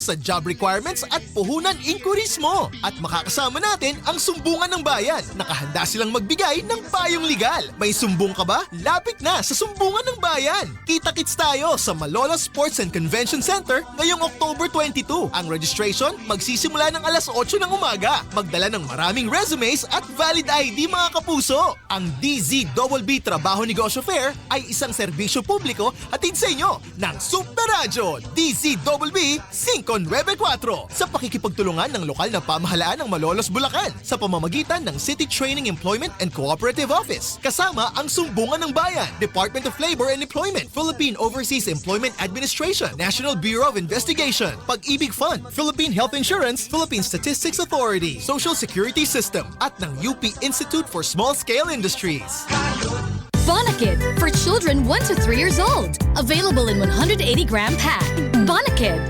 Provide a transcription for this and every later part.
sa job requirements at puhunan inquiries mo. At makakasama natin ang Sumbungan ng Bayan. Nakahanda silang magbigay ng payong legal. May sumbong ka ba? Lapit na sa Sumbungan ng Bayan. Kita-kits tayo sa Malolos Sports and Convention Center ngayong October 22. Ang registration magsisimula ng alas 8 ng umaga. Magdala ng maraming resumes at valid ID mga kapuso. Ang DZBB Trabaho Negosyo Fair ay isang serbisyo publiko hatid sa inyo ng Super Radyo DZBB 594 sa pakikipagtulungan ng lokal na pamahalaan ng Malolos, Bulacan sa pamamagitan ng City Training Employment and Cooperative Office kasama ang Sumbungan ng Bayan, Department of Labor and Employment, Philippine Overseas Employment Administration, National Bureau of Investigation, Pag-ibig Fund, Philippine Health Insurance, Philippine Statistics Authority, Social Security System at ng UP Institute for Small Scale Industries. Bonakid for children 1 to 3 years old. Available in 180-gram pack. Bonakid.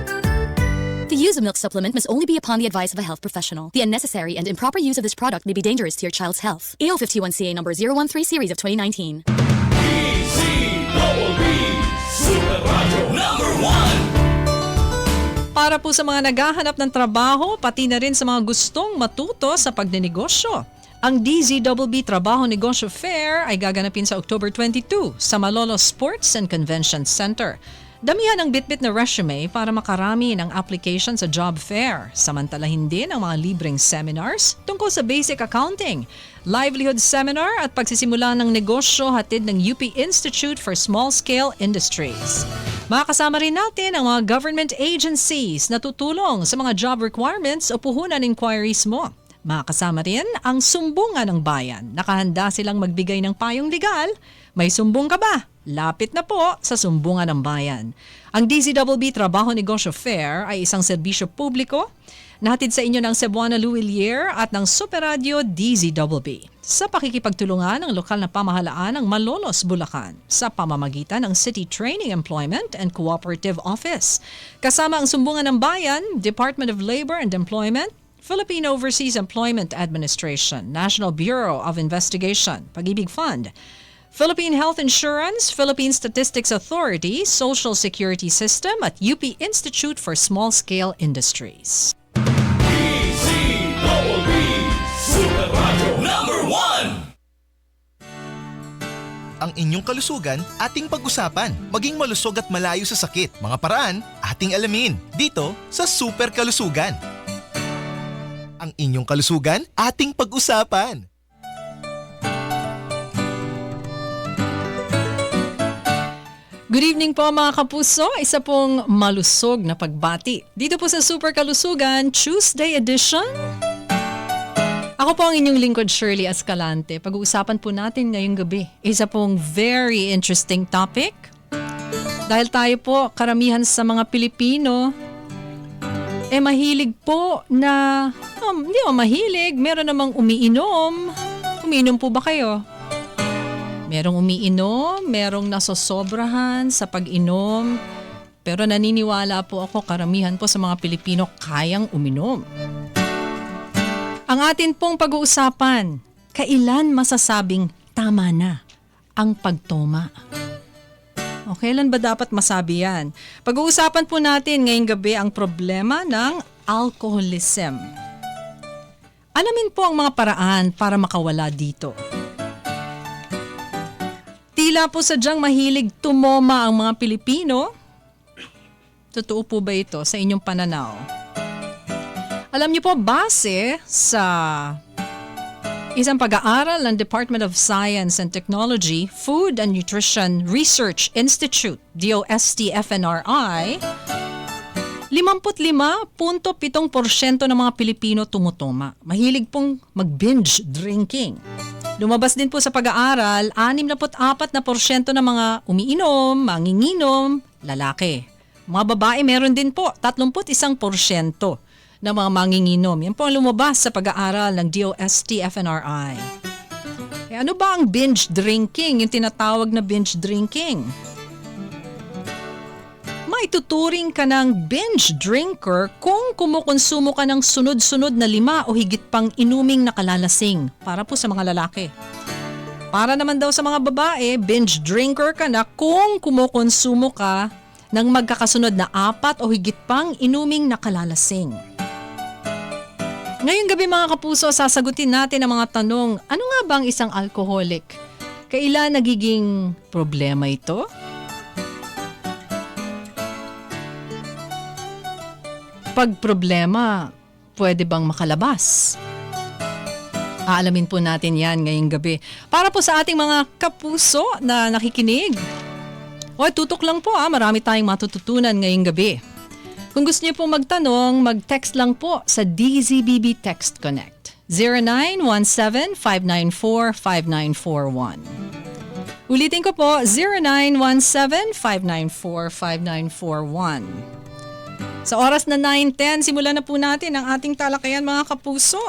The use of milk supplement must only be upon the advice of a health professional. The unnecessary and improper use of this product may be dangerous to your child's health. AO51CA number 013 series of 2019. DZBB Super Radio #1. Para po sa mga naghahanap ng trabaho, pati na rin sa mga gustong matuto sa pagnenegosyo. Ang DZBB Trabaho Negosyo Fair ay gaganapin sa October 22 sa Malolos Sports and Convention Center. Damihan ang bitbit na resume para makarami ng application sa job fair. Samantalahin din ang mga libreng seminars tungkol sa basic accounting, livelihood seminar at pagsisimula ng negosyo hatid ng UP Institute for Small Scale Industries. Makakasama rin natin ang mga government agencies na tutulong sa mga job requirements o puhunan inquiries mo. Makakasama rin ang Sumbungan ng Bayan. Nakahanda silang magbigay ng payong legal. May sumbong ka ba? Lapit na po sa Sumbungan ng Bayan. Ang DZBB Trabaho Negosyo Fair ay isang serbisyo publiko na hatid sa inyo ng Cebuana Luwilier at ng Super Radio DZBB sa pakikipagtulungan ng lokal na pamahalaan ng Malolos, Bulacan sa pamamagitan ng City Training Employment and Cooperative Office. Kasama ang Sumbungan ng Bayan, Department of Labor and Employment, Philippine Overseas Employment Administration, National Bureau of Investigation, Pag-ibig Fund, Philippine Health Insurance, Philippine Statistics Authority, Social Security System at UP Institute for Small Scale Industries. DZBB Super Radio #1. Ang inyong kalusugan, ating pag-usapan. Maging malusog at malayo sa sakit. Mga paraan, ating alamin. Dito sa Super Kalusugan. Ang inyong kalusugan, ating pag-usapan. Good evening po mga kapuso, isa pong malusog na pagbati. Dito po sa Super Kalusugan, Tuesday edition. Ako po ang inyong lingkod Shirley Escalante. Pag-uusapan po natin ngayong gabi, isa pong very interesting topic. Dahil tayo po, karamihan sa mga Pilipino, mahilig po na, hindi mo mahilig, meron namang umiinom. Umiinom po ba kayo? Merong umiinom, merong nasosobrahan sa pag-inom. Pero naniniwala po ako, karamihan po sa mga Pilipino kayang uminom. Ang atin pong pag-uusapan, kailan masasabing tama na ang pagtoma? O kailan ba dapat masabi yan? Pag-uusapan po natin ngayong gabi ang problema ng alcoholism. Alamin po ang mga paraan para makawala dito. Tila po sadyang mahilig tumoma ang mga Pilipino. Totoo po ba ito sa inyong pananaw? Alam niyo po, base sa isang pag-aaral ng Department of Science and Technology, Food and Nutrition Research Institute, DOST-FNRI, 55.7% ng mga Pilipino tumutoma. Mahilig pong mag-binge drinking. Lumabas din po sa pag-aaral, 64% ng mga umiinom, manginginom, lalaki. Mga babae meron din po, 31% ng mga manginginom. Yan po ang lumabas sa pag-aaral ng DOST-FNRI. Ano ba ang binge drinking, yung tinatawag na binge drinking? Maituturing ka ng binge drinker kung kumukonsumo ka ng sunod-sunod na 5 o higit pang inuming nakalalasing para po sa mga lalaki. Para naman daw sa mga babae, binge drinker ka na kung kumukonsumo ka ng magkakasunod na 4 o higit pang inuming nakalalasing. Ngayong gabi mga kapuso, sasagutin natin ang mga tanong, ano nga ba ang isang alcoholic? Kailan nagiging problema ito? Pag problema, pwede bang makalabas? Aalamin po natin yan ngayong gabi. Para po sa ating mga kapuso na nakikinig. Tutok lang po marami tayong matututunan ngayong gabi. Kung gusto niyo po magtanong, mag-text lang po sa DZBB Text Connect. 0917-594-5941. Ulitin ko po, 0917-594-5941. Sa oras na 9:10, simulan na po natin ang ating talakayan mga kapuso.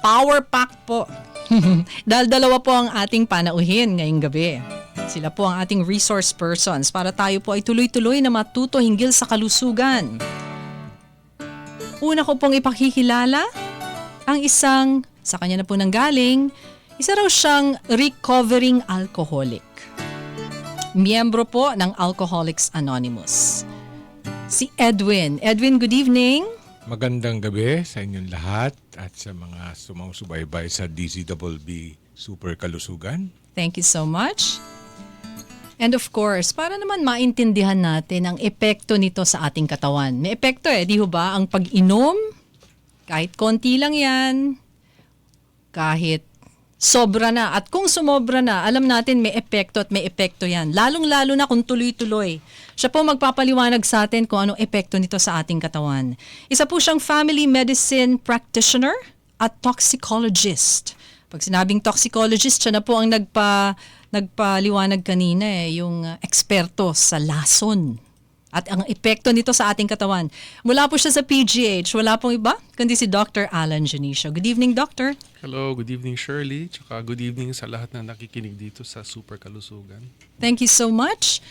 Power pack po. Dahil dalawa po ang ating panauhin ngayong gabi. Sila po ang ating resource persons para tayo po ay tuloy-tuloy na matuto hinggil sa kalusugan. Una ko pong ipakikilala ang isang, sa kanya na po nanggaling, isa raw siyang recovering alcoholic. Miyembro po ng Alcoholics Anonymous. Si Edwin. Edwin, good evening. Magandang gabi sa inyong lahat at sa mga sumusubaybay sa DZBB Super Kalusugan. Thank you so much. And of course, para naman maintindihan natin ang epekto nito sa ating katawan. May epekto di ho ba? Ang pag-inom, kahit konti lang yan, kahit sobra na. At kung sumobra na, alam natin may epekto at may epekto yan. Lalong-lalo na kung tuloy-tuloy. Siya po magpapaliwanag sa atin kung anong epekto nito sa ating katawan. Isa po siyang family medicine practitioner at toxicologist. Pag sinabing toxicologist, siya na po ang nagpaliwanag kanina yung eksperto sa lason at ang epekto nito sa ating katawan. Mula po siya sa PGH, wala pong iba kundi si Dr. Alan Junicio. Good evening, Doctor. Hello, good evening Shirley, tsaka good evening sa lahat na nakikinig dito sa Super Kalusugan. Thank you so much.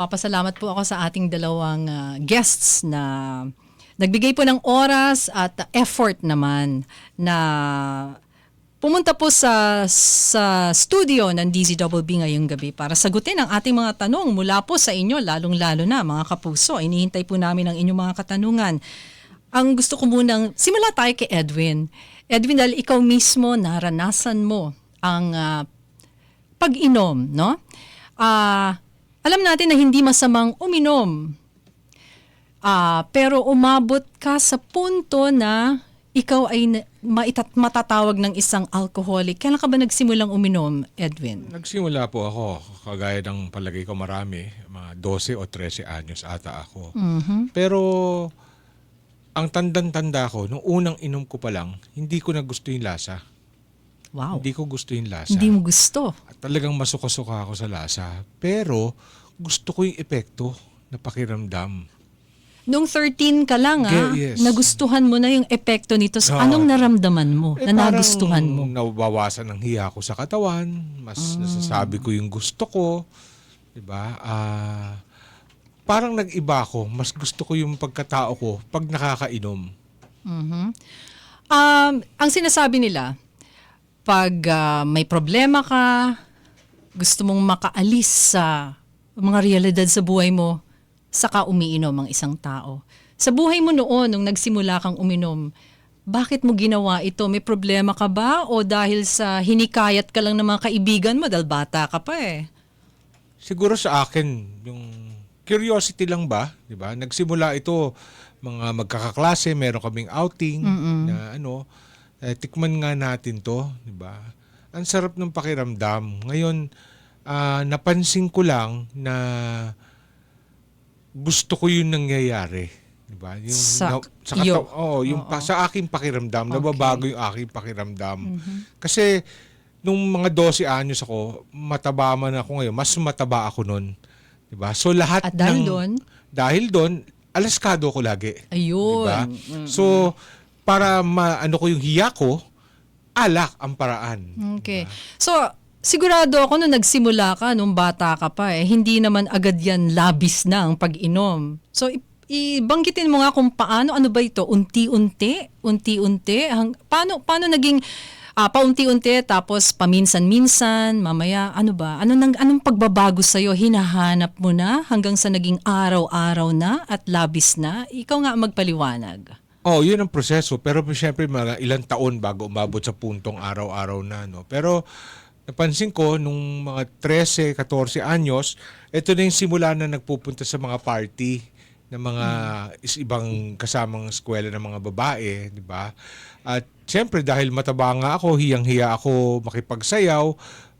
Papasalamat po ako sa ating dalawang guests na nagbigay po ng oras at effort naman na pumunta po sa studio ng DZBB ngayong gabi para sagutin ang ating mga tanong mula po sa inyo, lalong-lalo na mga kapuso. Inihintay po namin ang inyong mga katanungan. Ang gusto ko munang, simula tayo kay Edwin. Edwin, dahil ikaw mismo naranasan mo ang pag-inom, no? Alam natin na hindi masamang uminom. Pero umabot ka sa punto na ikaw ay matatawag ng isang alcoholic. Kailan ka ba nagsimulang uminom, Edwin? Nagsimula po ako, kagaya ng palagay ko marami, mga 12 o 13 anyos ata ako. Pero ang tandang-tanda ko, nung unang inom ko pa lang, hindi ko na gusto yung lasa. Wow. Hindi ko gusto yung lasa. Hindi mo gusto. At talagang masuka-suka ako sa lasa. Pero gusto ko yung epekto na pakiramdam. Nung 13 ka lang, Yes. nagustuhan mo na yung epekto nito. So, anong naramdaman mo na nagustuhan mo? Nabawasan ang hiya ko sa katawan, mas nasasabi ko yung gusto ko, 'di ba? Parang nag-iba ako, mas gusto ko yung pagkatao ko pag nakakainom. Ang sinasabi nila, pag may problema ka, gusto mong makaalis sa mga realidad sa buhay mo, saka umiinom ang isang tao. Sa buhay mo noon, nung nagsimula kang uminom, bakit mo ginawa ito? May problema ka ba? O dahil sa hinikayat ka lang ng mga kaibigan mo dahil bata ka pa Siguro sa akin, yung curiosity lang ba, 'di ba? Nagsimula ito mga magkakaklase, meron kaming outing na tikman nga natin 'to, 'di ba? Ang sarap ng pakiramdam. Ngayon, napansin ko lang na gusto ko yung nangyayari, 'di ba? Yung sa aking pakiramdam, nababago yung aking pakiramdam. Kasi nung mga 12 anyos ako, mataba man ako ngayon, mas mataba ako noon, 'di ba? So lahat At dahil doon, alaskado ko lagi. Ayun. 'Di ba? So para maano ko yung hiya ko, alak ang paraan. Okay. So, sigurado ako nung nagsimula ka, nung bata ka pa hindi naman agad yan labis na ang pag-inom. So, ibanggitin mo nga kung paano, ano ba ito? Unti-unti? Paano naging paunti-unti tapos paminsan-minsan, mamaya ano ba? Anong pagbabago sa hinahanap mo na hanggang sa naging araw-araw na at labis na? Ikaw nga ang magpaliwanag. Oh, yun ang proseso. Pero syempre, mga ilang taon bago umabot sa puntong araw-araw na. No? Pero napansin ko, nung mga 13, 14 anyos, ito na yung simula na nagpupunta sa mga party ng mga ibang kasamang eskwela ng mga babae, di ba? At syempre, dahil mataba nga ako, hiyang-hiya ako makipagsayaw,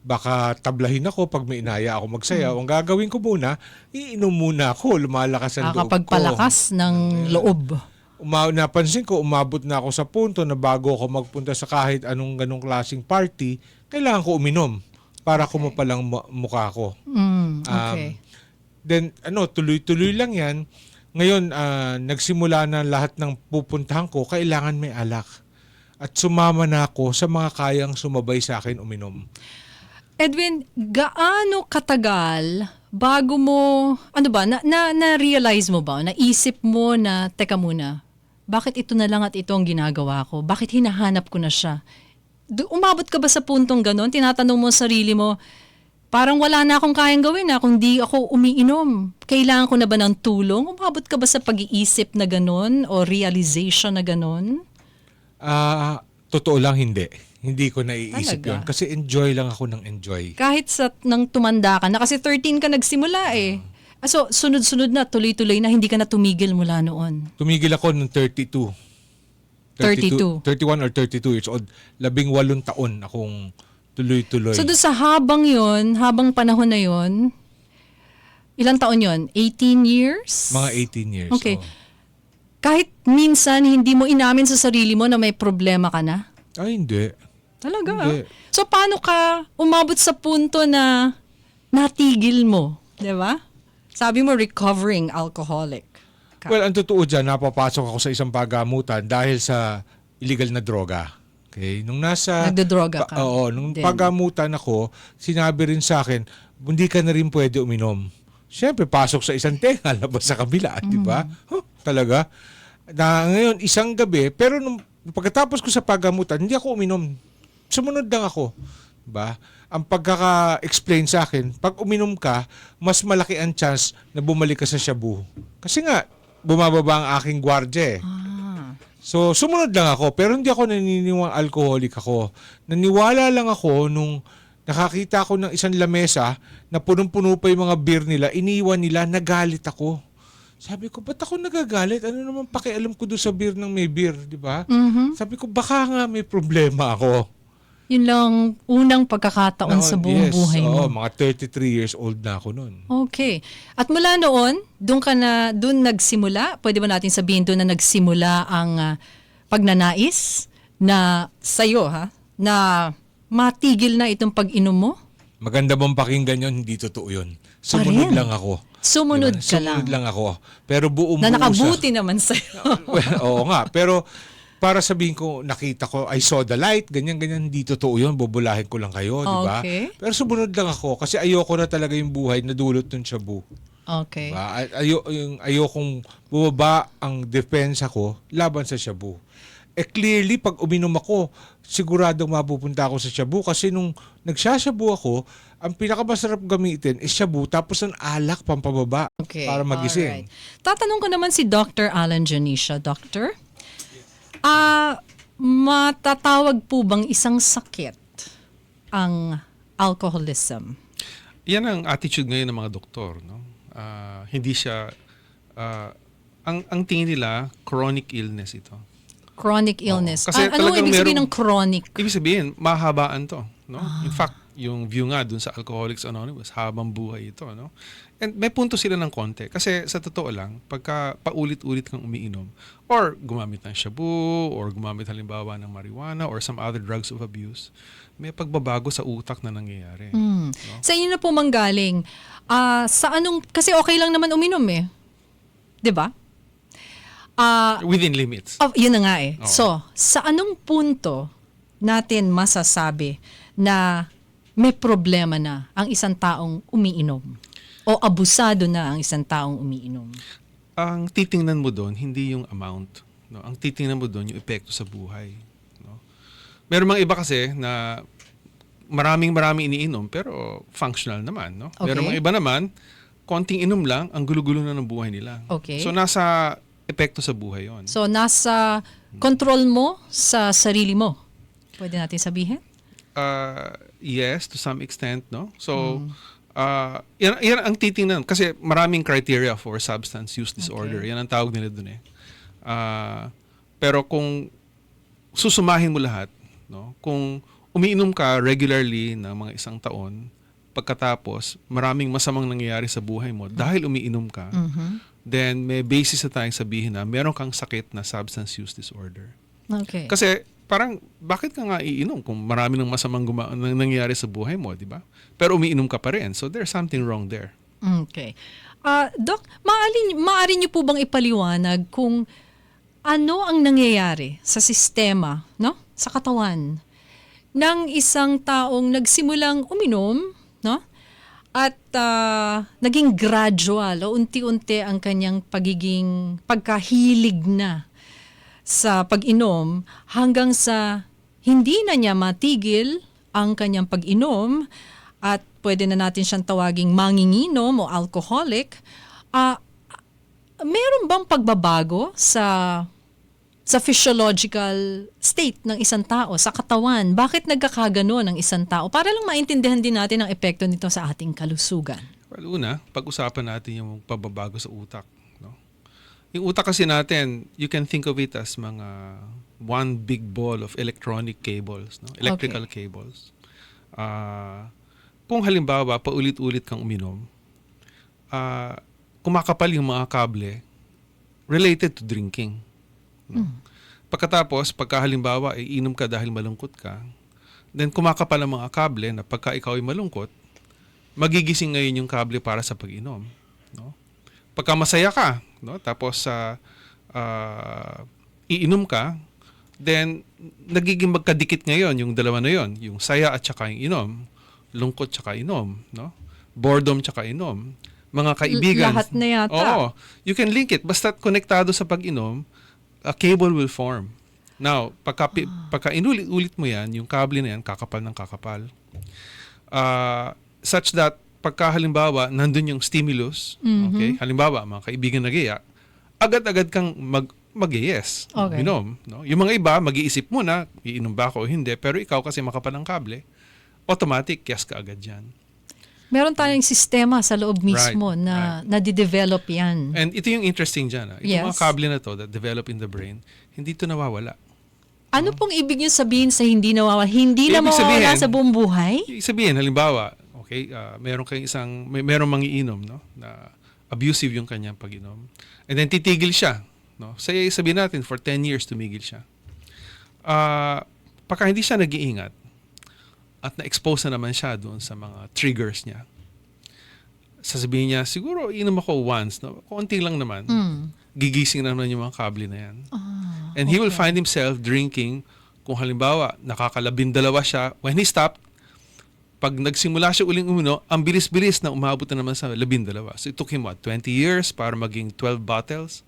baka tablahin ako pag may inaya ako magsayaw. Ang gagawin ko muna, iinom muna ako, lumalakas ang loob ko. Nakapagpalakas ng loob. Napansin ko, umabot na ako sa punto na bago ako magpunta sa kahit anong ganong klaseng party, kailangan ko uminom para kumapalang mukha ko. Okay. Then, tuloy-tuloy lang yan. Ngayon, nagsimula na lahat ng pupuntahan ko, kailangan may alak. At sumama na ako sa mga kayang sumabay sa akin uminom. Edwin, gaano katagal bago mo, na-realize mo ba, naisip mo na, teka muna, bakit ito na lang at ito ang ginagawa ko? Bakit hinahanap ko na siya? Umabot ka ba sa puntong ganon? Tinatanong mo sa sarili mo, parang wala na akong kayang gawin na kung di ako umiinom. Kailangan ko na ba ng tulong? Umabot ka ba sa pag-iisip na ganon o realization na ganon? Totoo lang, hindi. Hindi ko naiisip Talaga? yun. Kasi enjoy lang ako ng enjoy. Kahit nang tumanda ka na, kasi 13 ka nagsimula eh. So, sunod-sunod na, tuloy-tuloy na, hindi ka na tumigil mula noon. Tumigil ako ng 32. 31 or 32 years old. 18 taon akong tuloy-tuloy. So, doon sa habang panahon na yon, ilang taon yon? 18 years? Mga 18 years. Okay. oh. Kahit minsan, hindi mo inamin sa sarili mo na may problema ka na? Ay, hindi. Talaga? Hindi. So, paano ka umabot sa punto na natigil mo? Di ba? Sabi mo, recovering alcoholic. Well, ang totoo dyan, napapasok ako sa isang pagamutan dahil sa illegal na droga. Okay? Nung Nagdodroga ka? Oo. Nung Then? pagamutan ako, sinabi rin sa akin, hindi ka na rin pwede uminom. Siyempre, pasok sa isang tenga, labas sa kabila, di ba? Talaga? Na ngayon, isang gabi, pero nung pagkatapos ko sa pagamutan, hindi ako uminom. Sumunod lang ako. Diba? Ang pagkaka-explain sa akin, pag uminom ka, mas malaki ang chance na bumalik ka sa shabu. Kasi nga, bumababa ang aking gwardya eh. So, sumunod lang ako, pero hindi ako naniniwang alcoholic ako. Naniwala lang ako nung nakakita ko ng isang lamesa na punong-puno pa yung mga beer nila, iniwan nila, nagalit ako. Sabi ko, ba't ako nagagalit? Ano naman pakialam ko doon sa beer ng may beer, di ba? Sabi ko, baka nga may problema ako. Yun lang unang pagkakataon sa buong buhay mo. Mga 33 years old na ako noon. Okay. At mula noon, doon nagsimula, pwede ba natin sabihin doon na nagsimula ang pagnanais na sa'yo, na matigil na itong pag-inom mo? Maganda bang pakinggan yun? Hindi totoo yun. Sumunod rin. lang ako. Sumunod Diba? ka lang. Sumunod lang ako. Pero buong Na nakabuti naman sa'yo. Well, oo nga. Pero para sabihin ko, nakita ko, I saw the light, ganyan-ganyan, hindi totoo yun. Bubulahin ko lang kayo, di ba? Okay. Pero sumunod lang ako kasi ayoko na talaga yung buhay na dulot ng shabu. Okay. Diba? Ayokong bumaba ang depensa ko laban sa shabu. Clearly, pag uminom ako, siguradong mapupunta ako sa shabu kasi nung nagsashabu ako, ang pinakamasarap gamitin is shabu tapos ang alak pampababa Okay. para magising. Alright. Tatanong ko naman si Dr. Alan Janisha. Doctor, matatawag po bang isang sakit ang alcoholism? Yan ang attitude ngayon ng mga doktor, no? Hindi siya ang tingin nila chronic illness ito. Chronic illness. Kasi Ano talagang ibig sabihin merong- ng chronic? Ibig sabihin, mahabaan to, no? In fact, yung view nga dun sa Alcoholics Anonymous, habang buhay ito, no? And may punto sila ng konti. Kasi sa totoo lang, pagka paulit-ulit kang umiinom, or gumamit ng shabu, or gumamit halimbawa ng marijuana, or some other drugs of abuse, may pagbabago sa utak na nangyayari. No? Sa inyo na po manggaling, kasi okay lang naman uminom eh. 'Di ba? Within limits. Yun na nga eh. Oo. So, sa anong punto natin masasabi na may problema na ang isang taong umiinom? O abusado na ang isang taong umiinom? Ang titingnan mo doon, hindi yung amount. No? Ang titingnan mo doon, yung epekto sa buhay. No? Meron mga iba kasi na maraming iniinom pero functional naman, no? Okay. Meron mga iba naman, konting inom lang, ang gulo-gulo na ng buhay nila. Okay. So nasa epekto sa buhay 'yon. So, nasa control mo sa sarili mo. Pwede natin sabihin? Yes, to some extent, no? So, yan ang titingnan. Kasi maraming criteria for substance use disorder. Okay. Yan ang tawag nila dun eh. Pero kung susumahin mo lahat, no? Kung umiinom ka regularly ng mga 1 taon, pagkatapos maraming masamang nangyayari sa buhay mo dahil umiinom ka, then may basis na tayong sabihin na meron kang sakit na substance use disorder. Okay. Kasi parang bakit ka nga iinom kung marami ng masamang nangyayari sa buhay mo, di ba? Pero umiinom ka pa rin. So there's something wrong there. Okay. Doc, maaari niyo po bang ipaliwanag kung ano ang nangyayari sa sistema, no? Sa katawan ng isang taong nagsimulang uminom, no? At naging gradual o unti-unti ang kanyang pagkahilig na sa pag-inom hanggang sa hindi na niya matigil ang kanyang pag-inom at pwede na natin siyang tawaging manginginom o alcoholic. Meron bang pagbabago sa physiological state ng isang tao, sa katawan? Bakit nagkakaganon ang isang tao? Para lang maintindihan din natin ang epekto nito sa ating kalusugan. Well, una, pag-usapan natin yung pagbabago sa utak. No? Yung utak kasi natin, you can think of it as mga one big ball of electronic cables, no? Electrical cables. Kung halimbawa, paulit-ulit kang uminom, kumakapal yung mga kable related to drinking. No? Pagkatapos, pagka halimbawa, iinom ka dahil malungkot ka, then kumakapal ang mga kable na pagka ikaw ay malungkot, magigising ngayon yung kable para sa pag-inom. No? Pagka masaya ka, no? Tapos iinom ka, then nagiging magkadikit ngayon yung dalawa na yon, yung saya at saka yung inom, lungkot tsaka inom, no? Boredom tsaka inom. Mga kaibigan. Lahat na yata. Oo. You can link it. Basta konektado sa pag-inom, a cable will form. Now, pagka inulit-ulit mo yan, yung kable na yan, kakapal ng kakapal. Such that, pagka halimbawa, nandun yung stimulus, okay? Halimbawa, mga kaibigan nag-iya, agad-agad kang mag-yes. Okay. Inom. No? Yung mga iba, mag-iisip muna, iinom ba ako o hindi, pero ikaw kasi makapal ng kable, automatic, yes ka agad yan. Meron tayong sistema sa loob mismo na nadidevelop yan. And ito yung interesting dyan. Itong mga kable na to that develop in the brain, hindi ito nawawala. Ano pong ibig niyo sabihin sa hindi nawawala? Hindi na Ibig mawawala sabihin, sa buong buhay? Ibig sabihin, halimbawa, okay, meron kayong merong mangiinom, no? Na abusive yung kanyang pag-inom. And then titigil siya, no? Sabihin natin for 10 years tumigil siya. Pagka hindi siya nag-iingat at na-expose na naman siya doon sa mga triggers niya, sasabihin niya, siguro inom ako once, no? Konti lang naman. Gigising na naman yung mga kable na yan. And he will find himself drinking, kung halimbawa, nakakalabindalawa siya, when he stopped, pag nagsimula siya uling umino, ang bilis-bilis na umabot na naman sa 12. So it took him 20 years para maging 12 bottles.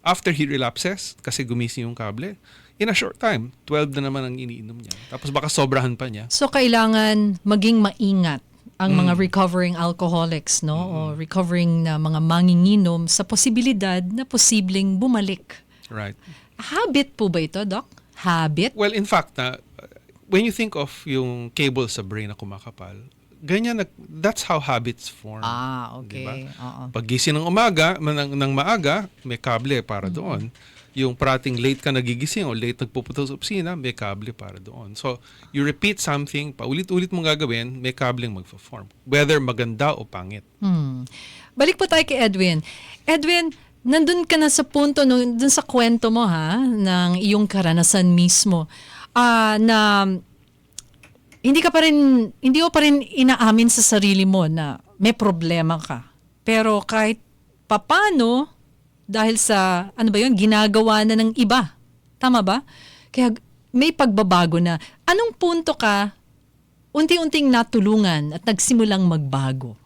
After he relapses, kasi gumising yung kable, in a short time, 12 na naman ang iniinom niya. Tapos baka sobrahan pa niya. So kailangan maging maingat ang mga recovering alcoholics, no? O recovering na mga manginginom sa posibilidad na posibleng bumalik. Right. Habit po ba ito, Doc? Habit? Well, in fact, when you think of yung cable sa brain na kumakapal, ganyan, that's how habits form. Okay. Diba? Oo. Paggising ng umaga, ng maaga, may kable para doon. Yung parating late ka nagigising o late nagpupunta sa opisina, may kable para doon. So, you repeat something, paulit-ulit mong gagawin, may kableng magfa-form. Whether maganda o pangit. Balik po tayo kay Edwin. Edwin, nandun ka na sa punto, dun sa kwento mo ng iyong karanasan mismo, na hindi mo pa rin inaamin sa sarili mo na may problema ka. Pero kahit papano, dahil sa, ginagawa na ng iba. Tama ba? Kaya may pagbabago na. Anong punto ka unti-unting natulungan at nagsimulang magbago?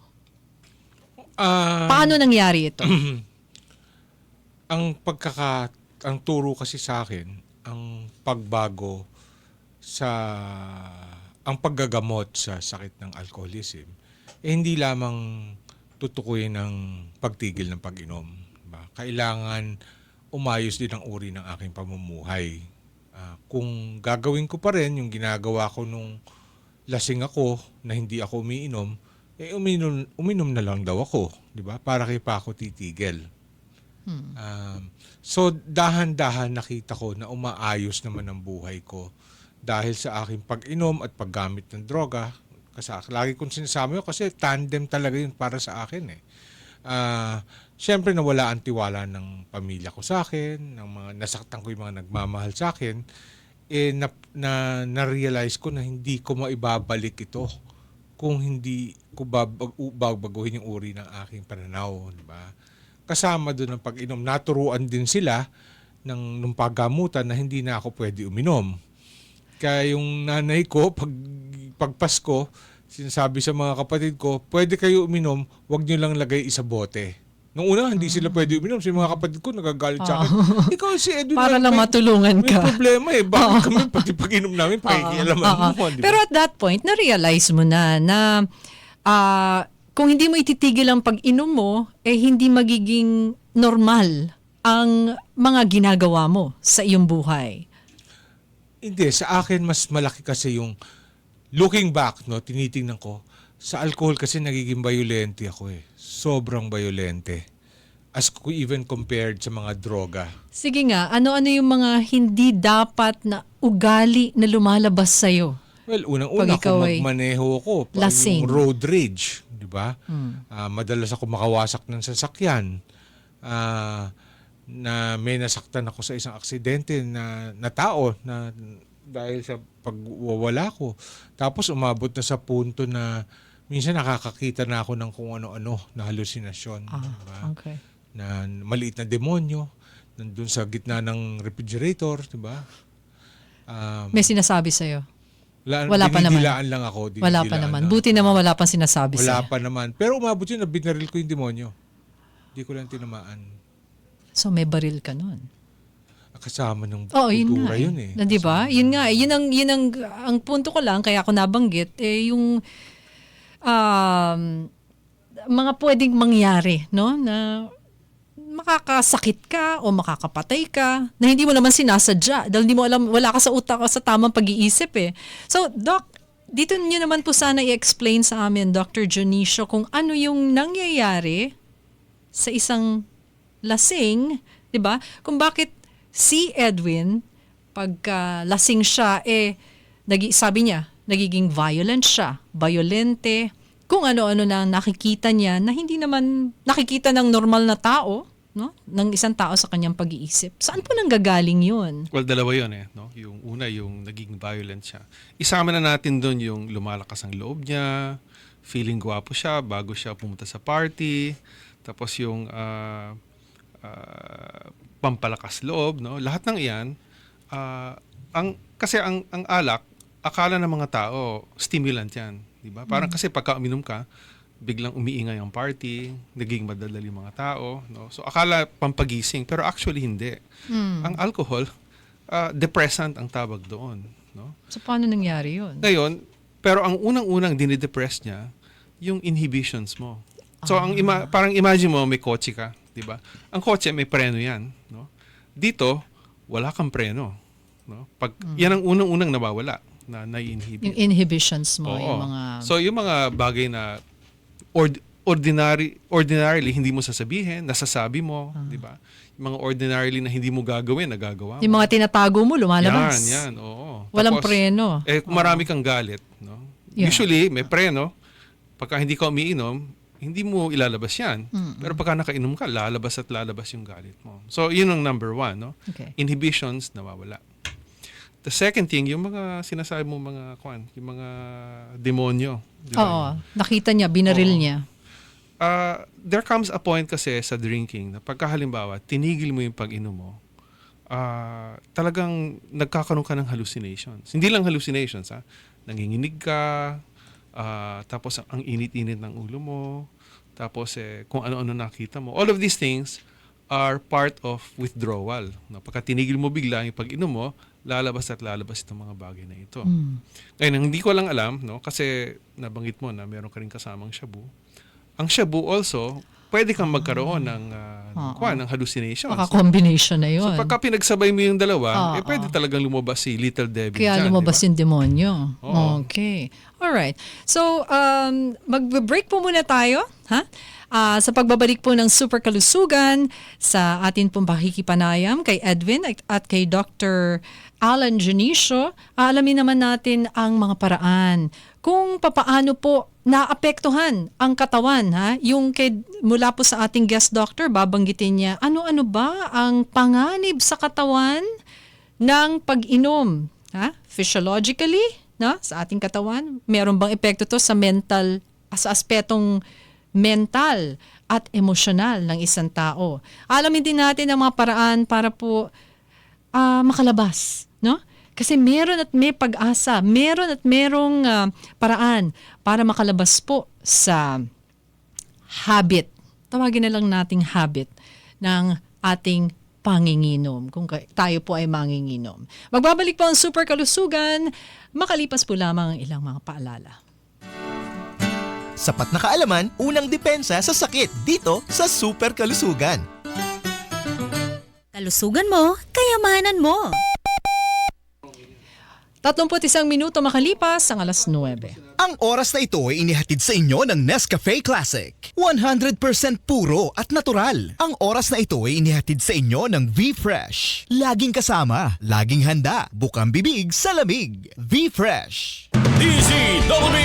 Paano nangyari ito? Ang turo kasi sa akin, ang pagbago sa ang paggagamot sa sakit ng alcoholism, hindi lamang tutukuyin ng pagtigil ng pag-inom. Diba? Kailangan umayos din ang uri ng aking pamumuhay. Kung gagawin ko pa rin yung ginagawa ko nung lasing ako na hindi ako umiinom, uminom na lang daw ako, di ba? Para kay pa ako titigil. So dahan-dahan nakita ko na umaayos naman ang buhay ko dahil sa aking pag-inom at paggamit ng droga. Kasi lagi kong sinasabi ko kasi tandem talaga yun para sa akin eh. Siyempre nawala ang tiwala ng pamilya ko sa akin, ng mga nasaktan ko yung mga nagmamahal sa akin, na-realize ko na hindi ko maibabalik ito kung hindi ko babaguhin yung uri ng aking pananaw, di ba? Kasama doon ang pag-inom, naturuan din sila nung paggamutan na hindi na ako pwede uminom. Kaya yung nanay ko, pag Pasko, sinasabi sa mga kapatid ko, pwede kayo uminom, wag nyo lang lagay isa bote. Nung una, hindi sila pwede uminom. Si mga kapatid ko, nagagalit sa akin. Ikaw si Edwin. Para lang matulungan may ka. problema eh. Bakit kami pati pag-inom namin, pakikialaman mo. Di ba? Pero at that point, na-realize mo na kung hindi mo ititigil ang pag-inom mo, hindi magiging normal ang mga ginagawa mo sa iyong buhay. Hindi, sa akin mas malaki kasi yung looking back, no, tinitingnan ko, sa alcohol kasi nagiging violente ako eh. Sobrang violente. As even compared sa mga droga. Sige nga, ano-ano yung mga hindi dapat na ugali na lumalabas sa'yo? Well, unang-una, Pag ikaw kung ay magmaneho ako, lasing. yung road rage, di ba? Madalas ako makawasak ng sasakyan. Na may nasaktan ako sa isang aksidente na tao na dahil sa pagwawala ko. Tapos umabot na sa punto na minsan nakakakita na ako ng kung ano-ano na halusinasyon. Diba? Okay. Na maliit na demonyo, nandun sa gitna ng refrigerator, di ba? May sinasabi sa'yo? Wala pa naman. Dinidilaan lang ako. Wala pa naman. Buti naman wala pa sinasabi Wala sa'yo. pa naman. Pero umabot yun na binaril ko yung demonyo. Hindi ko lang tinamaan. So may baril ka nun. Kasama ng Yun kultura nga. yun eh. Na, 'di ba? Yun nga, yun ang punto ko lang kaya ako nabanggit yung mga pwedeng mangyari, no? Na makakasakit ka o makakapatay ka na hindi mo naman sinasadya dahil hindi mo alam, wala ka sa utak o sa tamang pag-iisip eh. So, Doc, dito niyo naman po sana i-explain sa amin, Dr. Jonicio, kung ano yung nangyayari sa isang lasing, 'di ba? Kung bakit si Edwin pagka lasing siya sabi niya, nagiging violent siya, violente, kung ano-ano na nakikita niya na hindi naman nakikita ng normal na tao, no? Ng isang tao sa kanyang pag-iisip. Saan po nanggagaling 'yun? Well, dalawa yun eh. No? Yung una, yung naging violent siya. Isama na natin doon yung lumalakas ang loob niya, feeling gwapo siya bago siya pumunta sa party, tapos yung pampalakas loob, no? Lahat ng iyan, kasi ang alak, akala ng mga tao, stimulant yan. Di ba? Parang kasi pagka uminom ka, biglang umiingay ang party, naging madadali mga tao. No? So akala pampagising, pero actually hindi. Ang alcohol, depressant ang tawag doon. No? So paano nangyari yun? Ngayon, pero ang unang-unang dinidepress niya, yung inhibitions mo. So parang imagine mo, may kotse ka. Diba? Ang kotse may preno yan, no? Dito wala kang preno, no? Pag yan ang unang-unang nawawala na nai-inhibit. Yung inhibitions mo, Oo. yung mga So yung mga bagay na ordinarily hindi mo sasabihin, nasasabi mo, di ba? Yung mga ordinarily na hindi mo gagawin, nagagawa mo. yung mga tinatago mo lumalabas. Yan, oo. Walang Tapos, preno. kung marami kang galit, no? Yeah. Usually may preno. Pagka hindi ka umiinom, hindi mo ilalabas yan. Pero pagka nakainom ka, lalabas at lalabas yung galit mo. So, yun ang number one, no? Okay. Inhibitions, nawawala. The second thing, yung mga sinasabi mo yung mga demonyo. Di ba? Oo, nakita niya, binaril Oo. niya. There comes a point kasi sa drinking na pagka halimbawa, tinigil mo yung pag-inom mo, talagang nagkakaroon ka ng hallucinations. Hindi lang hallucinations, ha? Nanginginig ka, tapos ang init-init ng ulo mo, tapos kung ano-ano nakita mo. All of these things are part of withdrawal. No? Pagka tinigil mo bigla yung pag-inom mo, lalabas at lalabas itong mga bagay na ito. Ngayon, ang hindi ko lang alam, no, kasi nabanggit mo na meron ka rin kasamang shabu. Ang shabu also, pwede kang magkaroon ng hallucinations. Baka combination na yun. So pagka pinagsabay mo yung dalawa, pwede talagang lumabas si Little Debbie Kaya dyan, lumabas di ba? yung demonyo. Oo. Okay. Alright. So, mag-break po muna tayo. Ha? Sa pagbabalik po ng Super Kalusugan, sa atin pong pakikipanayam kay Edwin at kay Dr. Alan Janicio, alamin naman natin ang mga paraan kung papaano po naapektuhan ang katawan. Yung mula po sa ating guest doctor, babanggitin niya, ano-ano ba ang panganib sa katawan ng pag-inom? Physiologically, sa ating katawan, meron bang epekto to sa mental, sa aspetong mental at emosyonal ng isang tao? Alamin din natin ang mga paraan para po makalabas, no? Kasi meron at may pag-asa, meron at merong paraan para makalabas po sa habit. Tawagin na lang nating habit ng ating panginginom, kung tayo po ay manginginom. Magbabalik po ang Super Kalusugan, makalipas po lamang ang ilang mga paalala. Sapat na kaalaman, unang depensa sa sakit dito sa Super Kalusugan. Kalusugan mo, kayamanan mo. 31 minuto makalipas ang alas 9. Ang oras na ito ay inihatid sa inyo ng Nescafe Classic. 100% puro at natural. Ang oras na ito ay inihatid sa inyo ng V-Fresh. Laging kasama, laging handa, bukang bibig sa lamig. V-Fresh. DZWB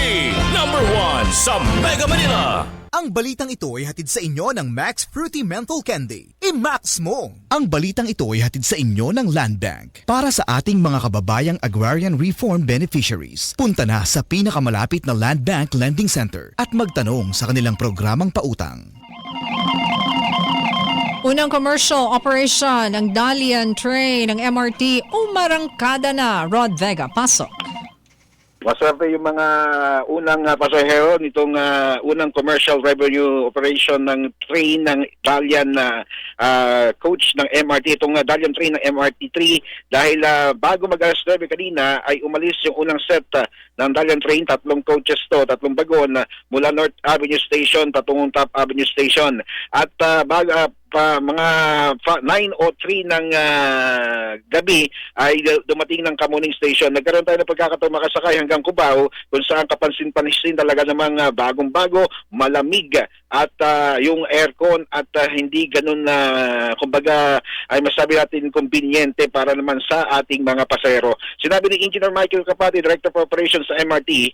number 1 sa Mega Manila. Ang balitang ito ay hatid sa inyo ng Max Fruity Menthol Candy. I-max mo! Ang balitang ito ay hatid sa inyo ng Land Bank. Para sa ating mga kababayang Agrarian Reform Beneficiaries, punta na sa pinakamalapit na Land Bank Lending Center at magtanong sa kanilang programang pautang. Unang commercial operation ng Dalian train ng MRT umarangkada na. Rod Vega, pasok. Maswerte yung mga unang pasahero nitong unang commercial revenue operation ng train ng Dalian coach ng MRT, itong Dalian train ng MRT3, dahil bago mag-alas 9 kanina ay umalis yung unang set ng Dalian train, 3 coaches to, 3 bagon mula North Avenue Station patungong Top Avenue Station. At mga 9:03 ng gabi ay dumating ng Kamuning Station. Nagkaroon tayo ng pagkakataon makasakay hanggang Cubao, kung saan kapansin-pansin talaga namang bagong-bago, malamig at yung aircon at hindi ganun kumbaga ay masabi natin conveniente para naman sa ating mga pasahero. Sinabi ni Engineer Michael Capati, Director of Operations sa MRT,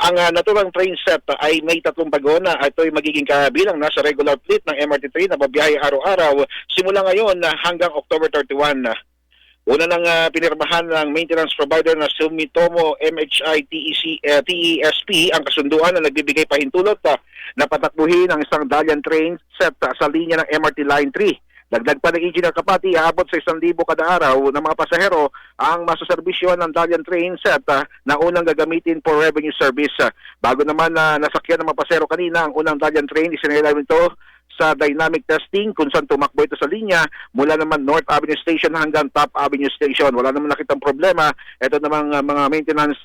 ang naturang train set ay may 3 bagon na ito ay magiging kabilang na sa regular fleet ng MRT3 na babiyahe araw-araw simula ngayon hanggang October 31. Una nang pinirmahan ng maintenance provider na Sumitomo MHI TESP ang kasunduan na nagbibigay pahintulot na patakbuhin ang isang Dalian train set sa linya ng MRT Line 3. Dagdag pa ng Engineer Capati, aabot sa 1,000 kada araw ng mga pasahero ang masaserbisyon ng Dalian train set na unang gagamitin for revenue service. Bago naman nasakyan ng mga pasahero kanina ang unang Dalian train, isinailalim ito sa dynamic testing kung saan tumakbo ito sa linya mula naman North Avenue Station hanggang Top Avenue Station. Wala naman nakitang problema. Ito namang mga maintenance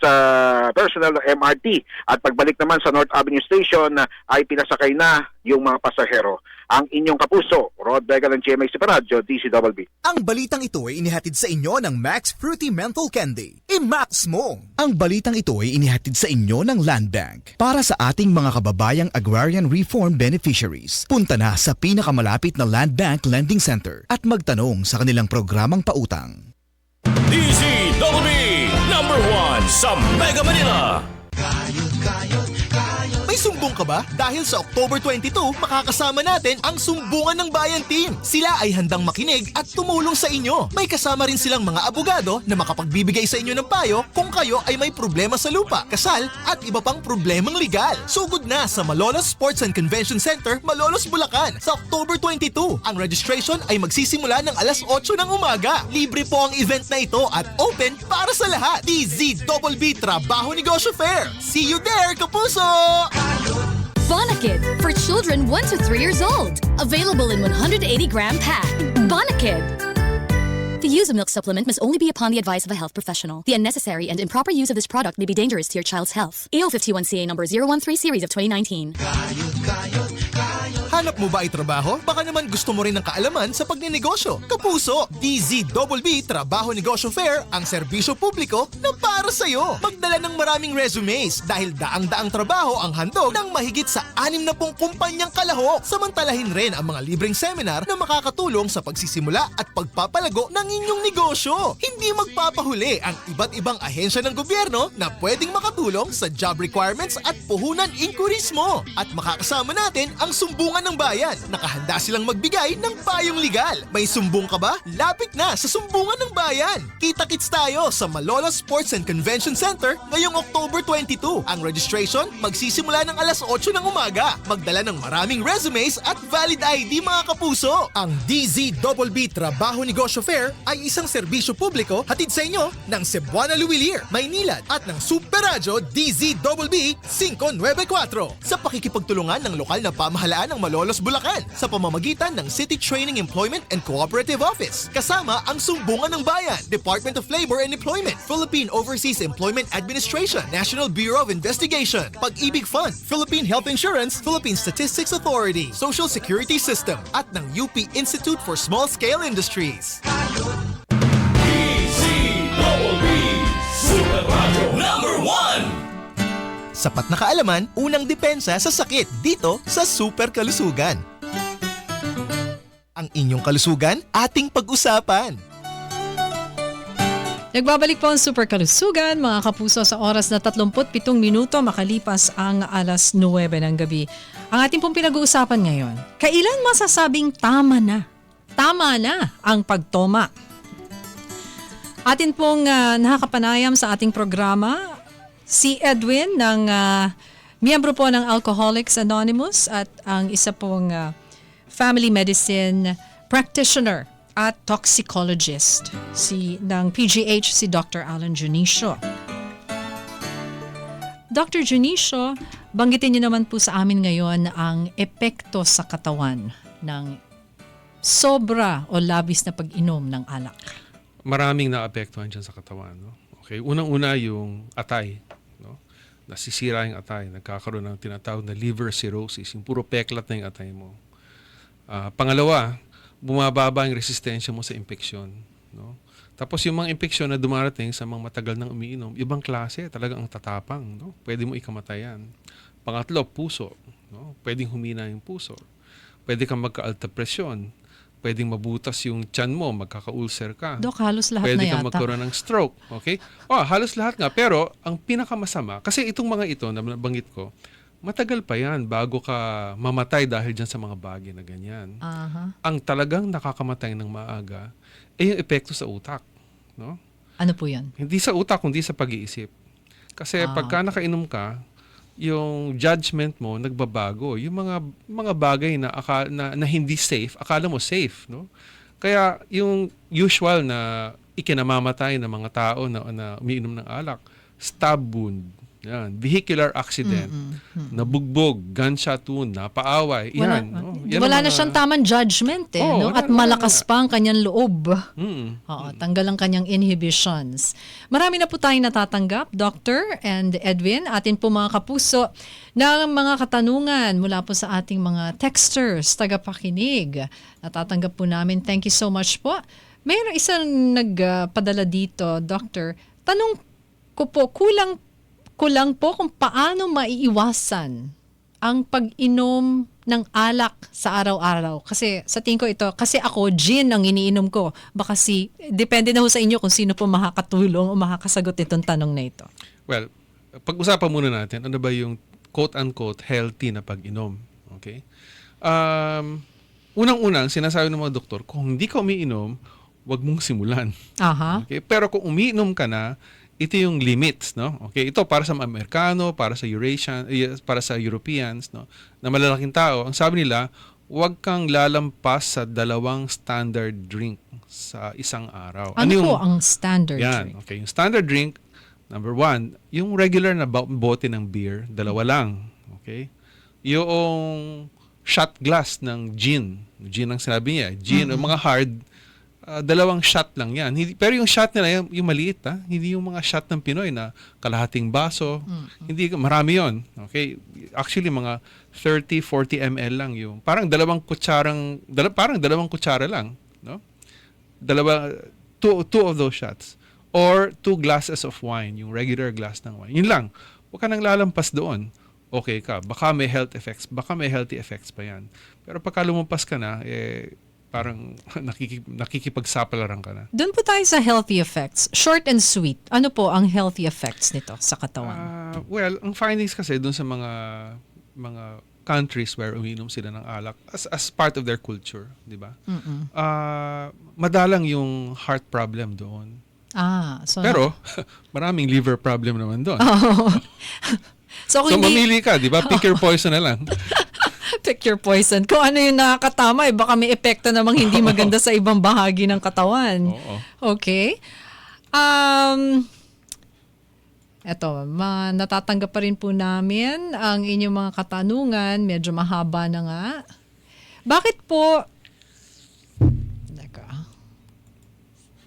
personnel ng MRT. At pagbalik naman sa North Avenue Station ay pinasakay na yung mga pasahero. Ang inyong kapuso, Rod Vega ng GMA Radyo, DCWB. Ang balitang ito ay inihatid sa inyo ng Max Fruity Menthol Candy. I-max mo! Ang balitang ito ay inihatid sa inyo ng Land Bank. Para sa ating mga kababayang Agrarian Reform Beneficiaries, punta na sa pinakamalapit na Land Bank Lending Center at magtanong sa kanilang programang pautang. DZWB number 1 sa Mega Manila. May sumbong ka ba? Dahil sa October 22, makakasama natin ang Sumbungan ng Bayan Team. Sila ay handang makinig at tumulong sa inyo. May kasama rin silang mga abogado na makapagbibigay sa inyo ng payo kung kayo ay may problema sa lupa, kasal at iba pang problemang legal. Sugod na sa Malolos Sports and Convention Center, Malolos, Bulacan sa October 22. Ang registration ay magsisimula ng alas 8 ng umaga. Libre po ang event na ito at open para sa lahat. DZWB Trabaho Negosyo Fair. See you there, kapuso! Bonakid for children 1 to 3 years old. Available in 180-gram pack. Bonakid. The use of milk supplement must only be upon the advice of a health professional. The unnecessary and improper use of this product may be dangerous to your child's health. AO51CA number 013 series of 2019. Hanap mo ba ay trabaho? Baka naman gusto mo rin ng kaalaman sa pagninegosyo. Kapuso, DZBB Trabaho Negosyo Fair ang serbisyo publiko na para sa'yo. Magdala ng maraming resumes dahil daang-daang trabaho ang handog ng mahigit sa 60 kumpanyang kalahok. Samantalahin rin ang mga libreng seminar na makakatulong sa pagsisimula at pagpapalago ng inyong negosyo. Hindi magpapahuli ang iba't ibang ahensya ng gobyerno na pwedeng makatulong sa job requirements at puhunan inquiries mo. At makakasama natin ang sumbungan ng bayan. Nakahanda silang magbigay ng payong legal. May sumbong ka ba? Lapit na sa sumbungan ng bayan. Kita-kits tayo sa Malolos Sports and Convention Center ngayong October 22. Ang registration magsisimula ng alas 8 ng umaga. Magdala ng maraming resumes at valid ID mga kapuso. Ang DZBB Trabaho Negosyo Fair ay isang serbisyo publiko hatid sa inyo ng Cebuana Luwilier, Maynilad at ng Super Radyo DZBB 594 sa pakikipagtulungan ng lokal na pamahalaan ng Malolos, Bulacan sa pamamagitan ng City Training Employment and Cooperative Office. Kasama ang Sumbungan ng Bayan, Department of Labor and Employment, Philippine Overseas Employment Administration, National Bureau of Investigation, Pag-ibig Fund, Philippine Health Insurance, Philippine Statistics Authority, Social Security System at ng UP Institute for Small Scale Industries. DZBB Super Radio number 1. Sapat na kaalaman, unang depensa sa sakit dito sa Super Kalusugan. Ang inyong kalusugan, ating pag-usapan. Nagbabalik po ang Super Kalusugan, mga kapuso, sa oras na 37 minuto makalipas ang alas 9 ng gabi. Ang ating pong pinag-uusapan ngayon, kailan masasabing tama na ang pagtoma? Atin pong nakakapanayam sa ating programa si Edwin ng miyembro po ng Alcoholics Anonymous at ang isa pong family medicine practitioner at toxicologist ng PGH, si Dr. Alan Junicio. Dr. Junicio, banggitin niyo naman po sa amin ngayon ang epekto sa katawan ng sobra o labis na pag-inom ng alak. Maraming naapektuhan dyan sa katawan. No? Okay, unang-una yung atay. No? Nasisira yung atay. Nagkakaroon ng tinatawag na liver cirrhosis. Yung puro peklat na yung atay mo. Pangalawa, bumababa yung resistensya mo sa impeksyon. No? Tapos yung mga impeksyon na dumarating sa mga matagal nang umiinom, ibang klase, talagang ang tatapang. No? Pwede mo ikamatayan. Pangatlo, puso. No? Pwedeng humina yung puso. Pwede kang magka-alta presyon. Pwedeng mabutas yung tiyan mo, magkaka-ulcer ka. Dok, halos lahat Pwede na kang yata. magkaroon ng stroke. Okay? Halos lahat nga. Pero ang pinakamasama, kasi itong mga ito na nabanggit ko, matagal pa yan bago ka mamatay dahil dyan sa mga bagay na ganyan. Ang talagang nakakamatay ng maaga ay yung epekto sa utak. No? Ano po yan? Hindi sa utak, kundi sa pag-iisip. Kasi pagka nakainom ka, yung judgment mo nagbabago. Yung mga bagay na hindi safe, akala mo safe, no? Kaya yung usual na ikinamamatay ng mga tao na umiinom ng alak, stab wound, yan, vehicular accident, nabugbog, gunshot wound, napaaway, yan. No? Yan Wala ang na mga- siyang tamang judgment no? wala At na, malakas wala. pa ang kanyang loob. Mm. Oo, tanggal ang kanyang inhibitions. Marami na po tayong natatanggap, Dr. and Edwin, atin po mga kapuso, ng mga katanungan mula po sa ating mga texters, tagapakinig. Natatanggap po namin. Thank you so much po. Mayroon isang nagpadala dito, Dr. Tanong ko po, kulang po kung paano maiiwasan ang pag-inom ng alak sa araw-araw. Kasi sa tingin ko ito, kasi ako, gin ang iniinom ko. Baka depende na ho sa inyo kung sino po makakatulong o makakasagot itong tanong na ito. Well, pag-usapan muna natin, ano ba yung quote-unquote healthy na pag-inom? Okay? Unang-unang, sinasabi ng mga doktor, kung hindi ka umiinom, wag mong simulan. Aha. Okay? Pero kung umiinom ka na, ito yung limits, no? Okay, ito para sa mga Amerikano, para sa Eurasian, para sa Europeans, no? Na malalaking tao. Ang sabi nila, huwag kang lalampas sa 2 standard drink sa isang araw. Ano po ang standard yan, drink? okay. Yung standard drink, number 1, yung regular na bote ng beer, 2 lang. Okay? yung shot glass ng gin. Gin ang sinabi niya. Gin, mga hard, 2 shot lang yan. Pero yung shot nila, yung maliit, hindi yung mga shot ng Pinoy na kalahating baso. Hindi, marami yon. Okay? Actually, mga 30, 40 ml lang yung. Parang 2 kutsara lang. No? Two of those shots. Or 2 glasses of wine, yung regular glass ng wine. Yun lang. Huwag ka nang lalampas doon. Okay ka. Baka may health effects. Baka may healthy effects pa yan. Pero pagka lumampas ka na, parang nakikipagsapalaran ka na. Doon po tayo sa healthy effects. Short and sweet. Ano po ang healthy effects nito sa katawan? Well, ang findings kasi doon sa mga countries where umiinom sila ng alak as part of their culture, di ba? Madalang yung heart problem doon. Pero maraming liver problem naman doon. So mamili ka, di ba? Pick your poison na lang. Pick your poison. Kung ano yung nakakatama, baka may epekto namang hindi maganda sa ibang bahagi ng katawan. Oo. Okay. Eto, natatanggap pa rin po namin ang inyong mga katanungan. Medyo mahaba na nga. Bakit po... Teka.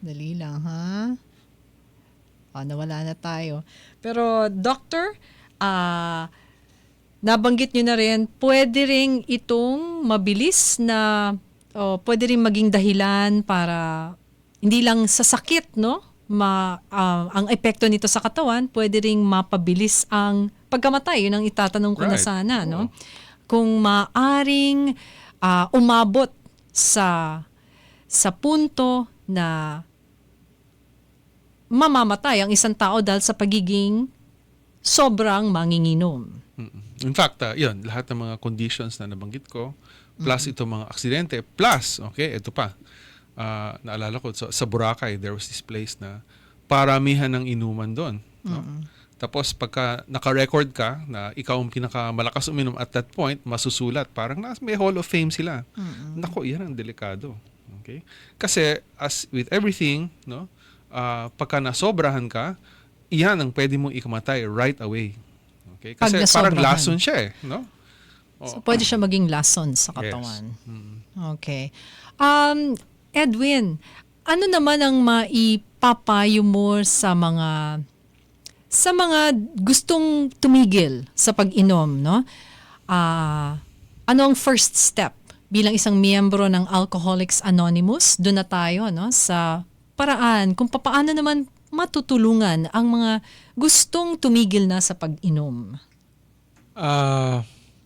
Dali lang, ha? Nawala na tayo. Pero, Doctor, nabanggit nyo na rin, pwede rin itong mabilis na, pwede rin maging dahilan para hindi lang sa sakit, no? Ang epekto nito sa katawan, pwede ring mapabilis ang pagkamatay. Yun ang itatanong ko na sana, no? Kung maaring umabot sa punto na mamamatay ang isang tao dahil sa pagiging sobrang manginginom. In fact, yun, lahat ng mga conditions na nabanggit ko, plus itong mga aksidente, plus, okay, ito pa, naalala ko, sa Boracay, there was this place na paramihan ng inuman doon. No? Tapos pagka naka-record ka na ikaw ang pinakamalakas uminom at that point, masusulat. Parang may Hall of Fame sila. Nako, yan ang delikado. Okay? Kasi as with everything, no, pagka nasobrahan ka, iyan ang pwede mong ikamatay right away. Okay? Kasi parang lason siya no? So pwede siya maging lason sa katawan. Yes. Okay. Edwin, ano naman ang maipapayo mo sa mga gustong tumigil sa pag-inom, no? Ano ang first step bilang isang miyembro ng Alcoholics Anonymous? Doon na tayo, no, sa paraan kung paano naman matutulungan ang mga gustong tumigil na sa pag-inom.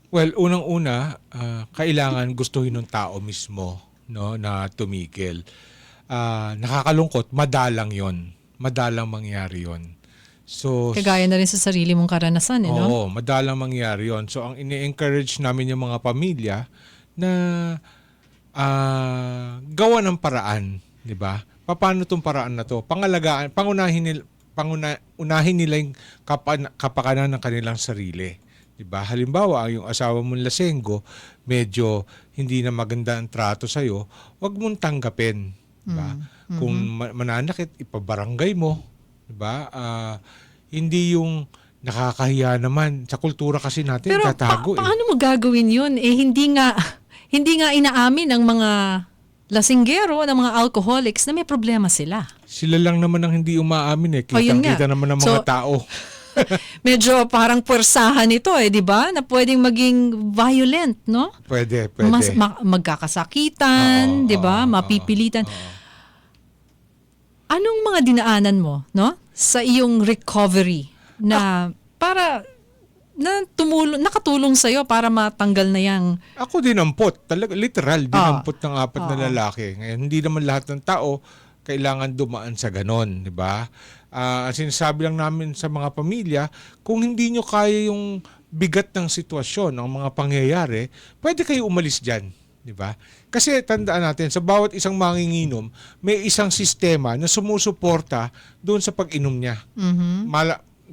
Well, unang-una, kailangan gustuhin ng tao mismo, no, na tumigil. Nakakalungkot, madalang 'yon. Madalang mangyari 'yon. So kagaya na rin sa sarili mong karanasan, no? Oo, madalang mangyari 'yon. So ang ini-encourage namin yung mga pamilya na gawa ng paraan, 'di ba? Paano 'tong paraan na 'to? Pangalagaan, unahin nila yung kapakanan ng kanilang sarili. Diba? Halimbawa, yung asawa mong lasenggo, medyo hindi na maganda ang trato sa'yo, huwag mong tanggapin. Diba? Kung mananakit, ipabarangay mo. Diba? Hindi yung nakakahiya naman. Sa kultura kasi natin, pero tatago. Paano mo gagawin yun? Hindi nga inaamin ng mga lasinggero, ng mga alcoholics na may problema sila. Sila lang naman ang hindi umaamin. Kitang-kita naman ng mga tao. Medyo parang puwersahan ito di ba? Na pwedeng maging violent, no? Pwede. Mas magkakasakitan, di ba? Mapipilitan. Anong mga dinaanan mo, no? Sa iyong recovery na para nakatulong sa iyo para matanggal na yang... Ako dinampot. Talaga, literal, dinampot ng 4 na lalaki. Ngayon, hindi naman lahat ng tao kailangan dumaan sa ganon, di ba? Sinasabi lang namin sa mga pamilya, kung hindi nyo kaya yung bigat ng sitwasyon, ng mga pangyayari, pwede kayo umalis dyan. Di ba? Kasi tandaan natin, sa bawat isang manginginom, may isang sistema na sumusuporta doon sa pag-inom niya.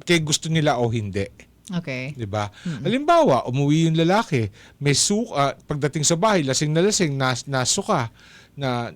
Kaya gusto nila o hindi. Okay. Di ba? Halimbawa, umuwi yung lalaki, may suka, pagdating sa bahay, lasing na lasing, nasuka,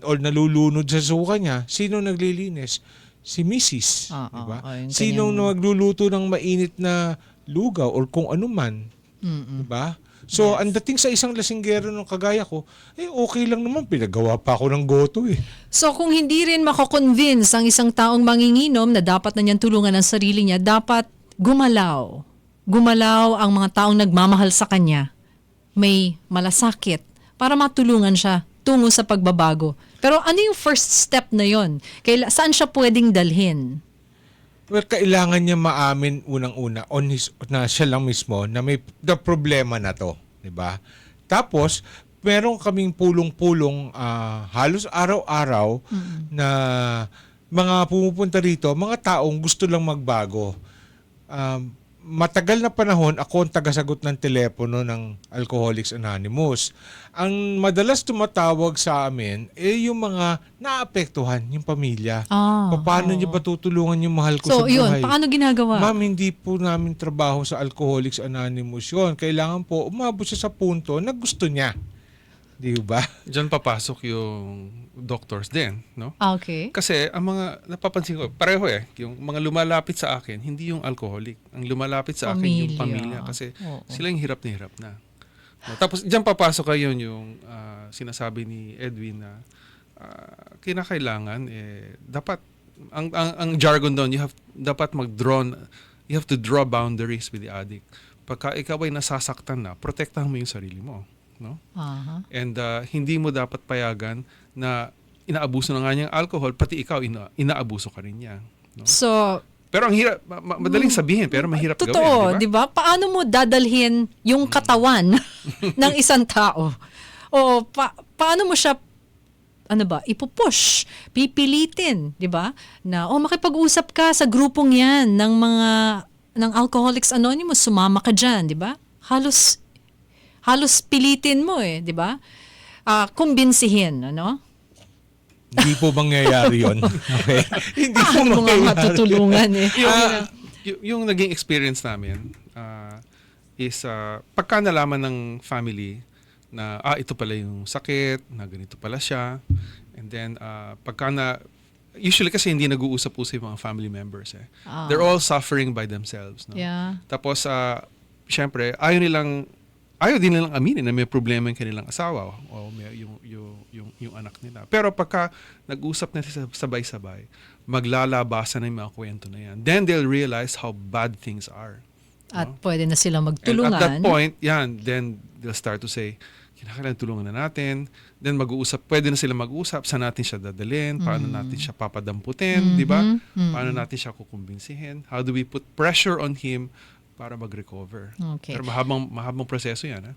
or nalulunod sa suka niya, sino naglilinis? Si Mrs. Diba? Sino nagluluto ng mainit na lugaw or kung ano man? Diba? So, ang dating sa isang lasinggero ng kagaya ko, okay lang naman, pinagawa pa ako ng goto eh. So kung hindi rin mako-convince ang isang taong manginginom na dapat na niyang tulungan ang sarili niya, dapat gumalaw. Gumalaw ang mga taong nagmamahal sa kanya. May malasakit para matulungan siya tungo sa pagbabago. Pero ano yung first step na yon? Saan siya pwedeng dalhin? Well, kailangan niya maamin unang-una na siya lang mismo na may problema na to, 'di ba? Tapos, meron kaming pulong-pulong halos araw-araw na mga pumupunta rito, mga taong gusto lang magbago. Matagal na panahon, ako ang tagasagot ng telepono ng Alcoholics Anonymous. Ang madalas tumatawag sa amin, yung mga naapektuhan, yung pamilya. Paano niyo ba tutulungan yung mahal ko sa So buhay? yun, paano ginagawa? Ma'am, hindi po namin trabaho sa Alcoholics Anonymous yun. Kailangan po umabot siya sa punto na gusto niya. Di ba? Diyan papasok yung doctors din, no? Okay. Kasi ang mga napapansin ko, pareho yung mga lumalapit sa akin, hindi yung alcoholic. Ang lumalapit sa akin yung pamilya kasi sila yung hirap na hirap na. No? Tapos diyan papasok kayo yung sinasabi ni Edwin na kinakailangan dapat ang jargon doon, you have to draw boundaries with the addict. Pagka ikaw ay nasasaktan na, protektahan mo yung sarili mo. No? And hindi mo dapat payagan na inaabuso na nga niyang alcohol, pati ikaw inaabuso ka rin niya. No? So, pero ang hirap, madaling sabihin, pero mahirap gawin. totoo, di ba? Paano mo dadalhin yung katawan ng isang tao? O paano mo siya ipupush, pipilitin, di ba? Na makipag-usap ka sa grupong 'yan ng Alcoholics Anonymous, sumama ka diyan, di ba? Halos pilitin mo di ba? Kumbinsihin, ano? Hindi po mangyayari yun. Okay? Hindi po Paano mo nga matutulungan yung naging experience namin is pagka nalaman ng family na ito pala yung sakit, na ganito pala siya, and then usually kasi hindi nag-uusap-usap yung mga family members. They're all suffering by themselves. No? Yeah. Tapos, syempre, ayaw din nilang aminin na may problema yung kanilang asawa o may, yung anak nila. Pero pagka nag-usap na sila sabay-sabay, maglalabasan na yung mga kwento na yan. Then they'll realize how bad things are. At pwede na silang magtulungan. And at that point, then they'll start to say, kinakailangan tulungan na natin. Then pwede na sila mag-usap, saan natin siya dadalhin, paano natin siya papadamputin, di ba? Paano natin siya kukumbinsihin? How do we put pressure on him para mag-recover? Okay. Pero mahabang proseso yan.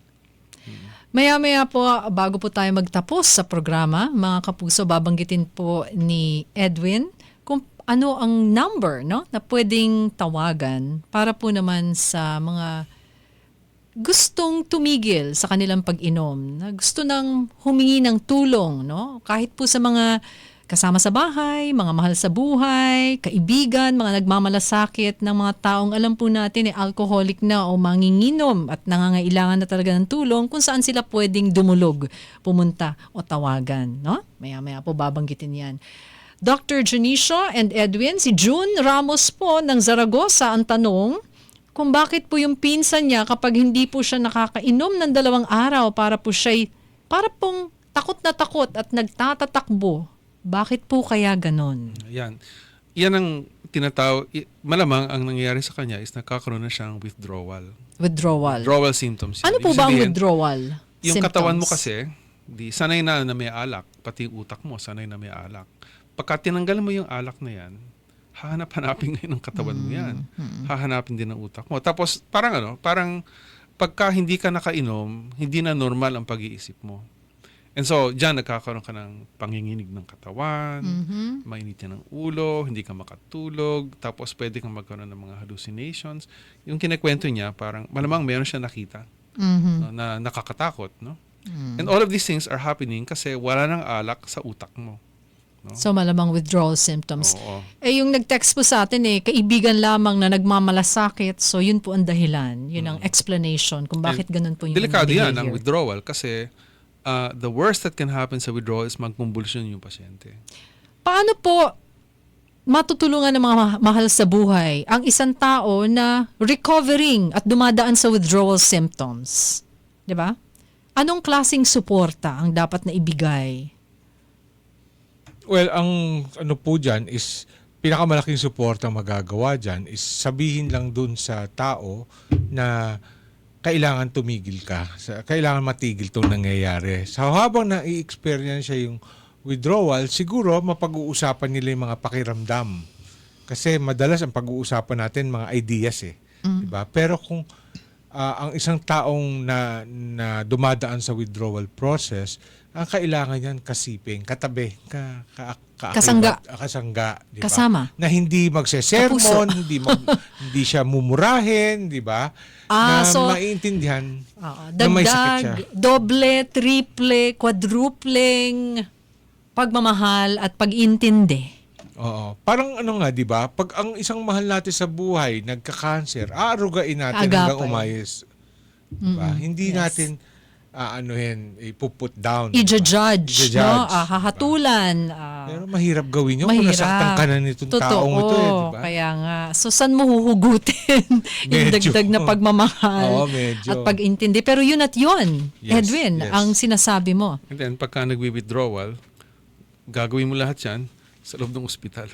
Maya-maya po, bago po tayo magtapos sa programa, mga kapuso, babanggitin po ni Edwin kung ano ang number na pwedeng tawagan para po naman sa mga gustong tumigil sa kanilang pag-inom, na gusto nang humingi ng tulong, kahit po sa mga kasama sa bahay, mga mahal sa buhay, kaibigan, mga nagmamalasakit ng mga taong alam po natin alcoholic na o manginginom at nangangailangan na talaga ng tulong, kung saan sila pwedeng dumulog, pumunta o tawagan. Maya-maya po babanggitin yan. Dr. Junicio and Edwin, si June Ramos po ng Zaragoza ang tanong kung bakit po yung pinsan niya kapag hindi po siya nakakainom ng 2 araw para pong takot na takot at nagtatatakbo. Bakit po kaya ganon? Yan ang tinatawag, malamang ang nangyayari sa kanya is nakakaroon na siyang withdrawal symptoms. Ano po ba ang withdrawal Yung symptoms? katawan mo kasi, sanay na may alak, pati yung utak mo, sanay na may alak. Pagka tinanggal mo yung alak na yan, hahanap-hanapin ngayon ng katawan mo yan. Hahanapin din ng utak mo. Tapos parang pagka hindi ka nakainom, hindi na normal ang pag-iisip mo. And so, dyan nagkakaroon ka ng panginginig ng katawan, mainitin ng ulo, hindi ka makatulog, tapos pwede kang magkaroon ng mga hallucinations. Yung kinikwento niya, parang malamang meron siya nakita na nakakatakot. No? And all of these things are happening kasi wala nang alak sa utak mo. No? So malamang withdrawal symptoms. Oo. Yung nag-text po sa atin kaibigan lamang na nagmamalasakit, so yun po ang dahilan. Yun ang explanation kung bakit ganun po yung delikado yan ang behavior. withdrawal kasi the worst that can happen sa withdrawal is magkumbulsyon yung pasyente. Paano po matutulungan ng mga mahal sa buhay ang isang tao na recovering at dumadaan sa withdrawal symptoms? 'Di ba? Anong klaseng suporta ang dapat na ibigay? Well, ang ano po dyan is, pinakamalaking suporta magagawa dyan is sabihin lang dun sa tao na kailangan tumigil ka. Kailangan matigil itong nangyayari. So habang na-i-experience siya yung withdrawal, siguro mapag-uusapan nila yung mga pakiramdam. Kasi madalas ang pag-uusapan natin mga ideas eh. Diba? Pero kung ang isang taong na dumadaan sa withdrawal process, ang kailangan yan kasiping, katabi, Kasangga. kasangga, di ba? Kasama. Na hindi magsesermon, Kapuso. hindi siya mumurahin, di ba? Na So, maiintindihan Oo, na may sakit siya. dagdag, doble, triple, quadrupleng pagmamahal at pag-intindi. Oo. Parang ano nga, di ba? Pag ang isang mahal natin sa buhay nagka-cancer, aarugain natin Agapay. hanggang umayos. Diba? Hindi Yes. natin ipuput down. I-judge, no? I-judge. Hahatulan. Pero mahirap gawin yun kung nasaktan ka na nitong taong ito eh, di ba? Kaya nga. So, saan mo huhugutin yung Medyo. dagdag na pagmamahal Oo, medyo. at pag-intindi? Pero yun at yun, Yes, Edwin, yes. ang sinasabi mo. And then, pagka nagwi-withdrawal, gagawin mo lahat yan sa loob ng ospital.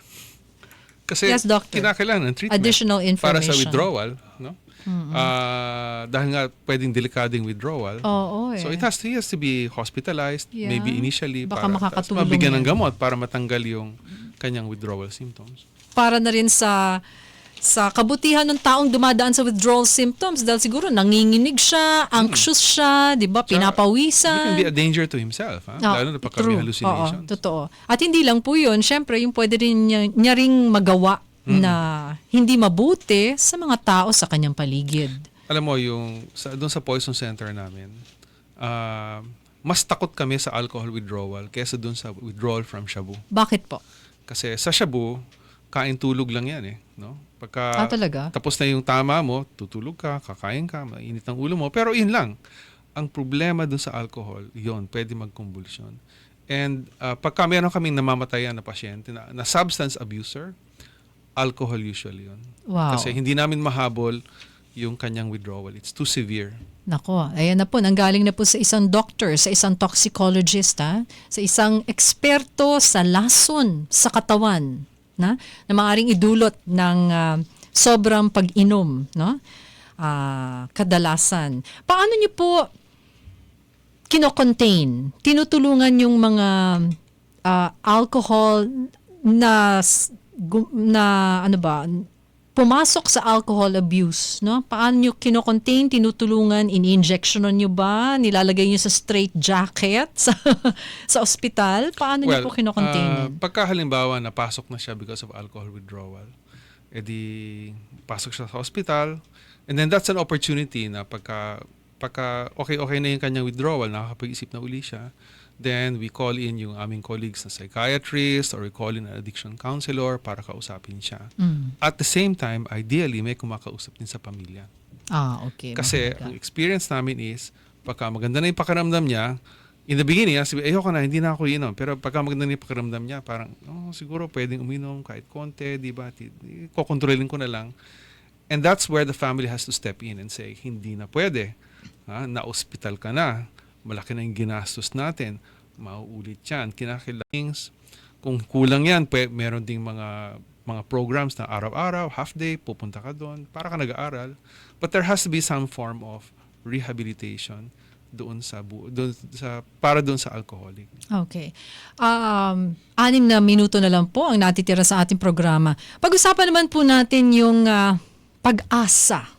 Kasi Yes, doctor. kinakailangan ng treatment Additional para sa information. withdrawal. No? Dahil nga pwedeng delikadeng withdrawal. Oo eh. So he has to be hospitalized, Yeah. maybe initially, Baka para makakatulong mabigyan ng yan. gamot para matanggal yung kanyang withdrawal symptoms. Para na rin sa kabutihan ng taong dumadaan sa withdrawal symptoms dahil siguro nanginginig siya, anxious siya, 'di ba? He can Pinapawisan. be a danger to himself, ha? Oo, Lalo na pagka true. may hallucinations. Oo, totoo. At hindi lang po yun, syempre yung pwede rin niya ring magawa na hindi mabuti sa mga tao sa kanyang paligid. Alam mo, doon sa Poison Center namin, mas takot kami sa alcohol withdrawal kaysa doon sa withdrawal from shabu. Bakit po? Kasi sa shabu, kain tulog lang yan eh. No? Pagka Talaga? tapos na yung tama mo, tutulog ka, kakain ka, mainit ang ulo mo. Pero yun lang. Ang problema doon sa alcohol, yun, pwede mag-convulsion. And pagka meron kaming namamatayan na pasyente na substance abuser, alcohol usually yun. Wow. Kasi hindi namin mahabol yung kanyang withdrawal. It's too severe. Nako, ayan na po, nanggaling na po sa isang doctor, sa isang toxicologist, sa isang eksperto sa lason sa katawan, na maaaring idulot ng sobrang pag-inom, no? Kadalasan. Paano niyo po kino-contain, tinutulungan yung mga alcohol na pumasok sa alcohol abuse, no? Paano nyo kino-contain, tinutulungan, in-injectionan nyo ba? Nilalagay nyo sa straight jacket sa ospital? Paano nyo po kino-contain? Pagka halimbawa napasok na siya because of alcohol withdrawal, edi pasok siya sa hospital, and then that's an opportunity na pagka okay na yung kanyang withdrawal, nakakapag-isip na uli siya, then we call in yung aming colleagues na psychiatrist or we call in an addiction counselor para kausapin siya. At the same time, ideally, may kumakausap din sa pamilya. Okay. Kasi ang experience namin is, pagka maganda na yung pakiramdam niya, in the beginning, sabi, ayoko na, hindi na ako inom. Pero pagka maganda na yung pakiramdam niya, parang, siguro pwedeng uminom kahit konti, di ba? Kokontrolin ko na lang. And that's where the family has to step in and say, hindi na pwede. Na-hospital ka na. Malaki na yung ginastos natin. Mauulit yan. Kinakailangan. Kung kulang yan, meron ding mga programs na araw-araw, half day, pupunta ka doon, para ka nag-aaral. But there has to be some form of rehabilitation para doon sa alcoholic. Okay. 6 na minuto na lang po ang natitira sa ating programa. Pag-usapan naman po natin yung pag-asa.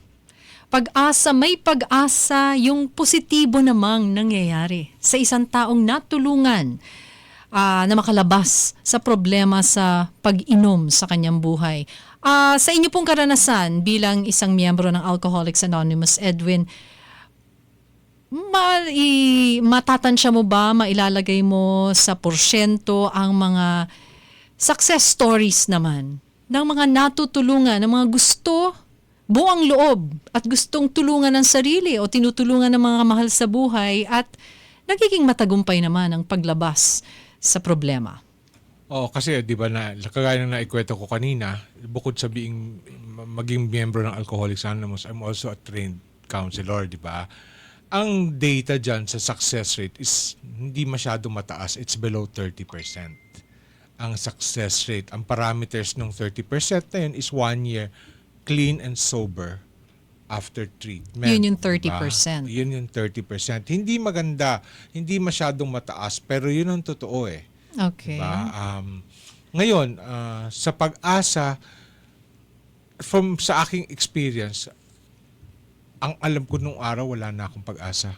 Pag-asa, may pag-asa, yung positibo namang nangyayari sa isang taong natulungan na makalabas sa problema sa pag-inom sa kanyang buhay. Sa inyo pong karanasan bilang isang miyembro ng Alcoholics Anonymous, Edwin, matatansya mo ba, mailalagay mo sa porsyento ang mga success stories naman ng mga natutulungan, ng mga gusto, buong loob at gustong tulungan ng sarili o tinutulungan ng mga mahal sa buhay at nagiging matagumpay naman ang paglabas sa problema? Kasi di ba kagaya na naikwento ko kanina, bukod sa maging miyembro ng Alcoholics Anonymous, I'm also a trained counselor, di ba? ang data dyan sa success rate is hindi masyado mataas. It's below 30%. Ang success rate, ang parameters ng 30% na yun is 1 year clean and sober after treatment. Yun yung Diba? 30%. Yun yung 30%. Hindi maganda, hindi masyadong mataas, pero yun ang totoo eh. Okay. Diba? Ngayon, sa pag-asa, sa aking experience, ang alam ko nung araw, wala na akong pag-asa.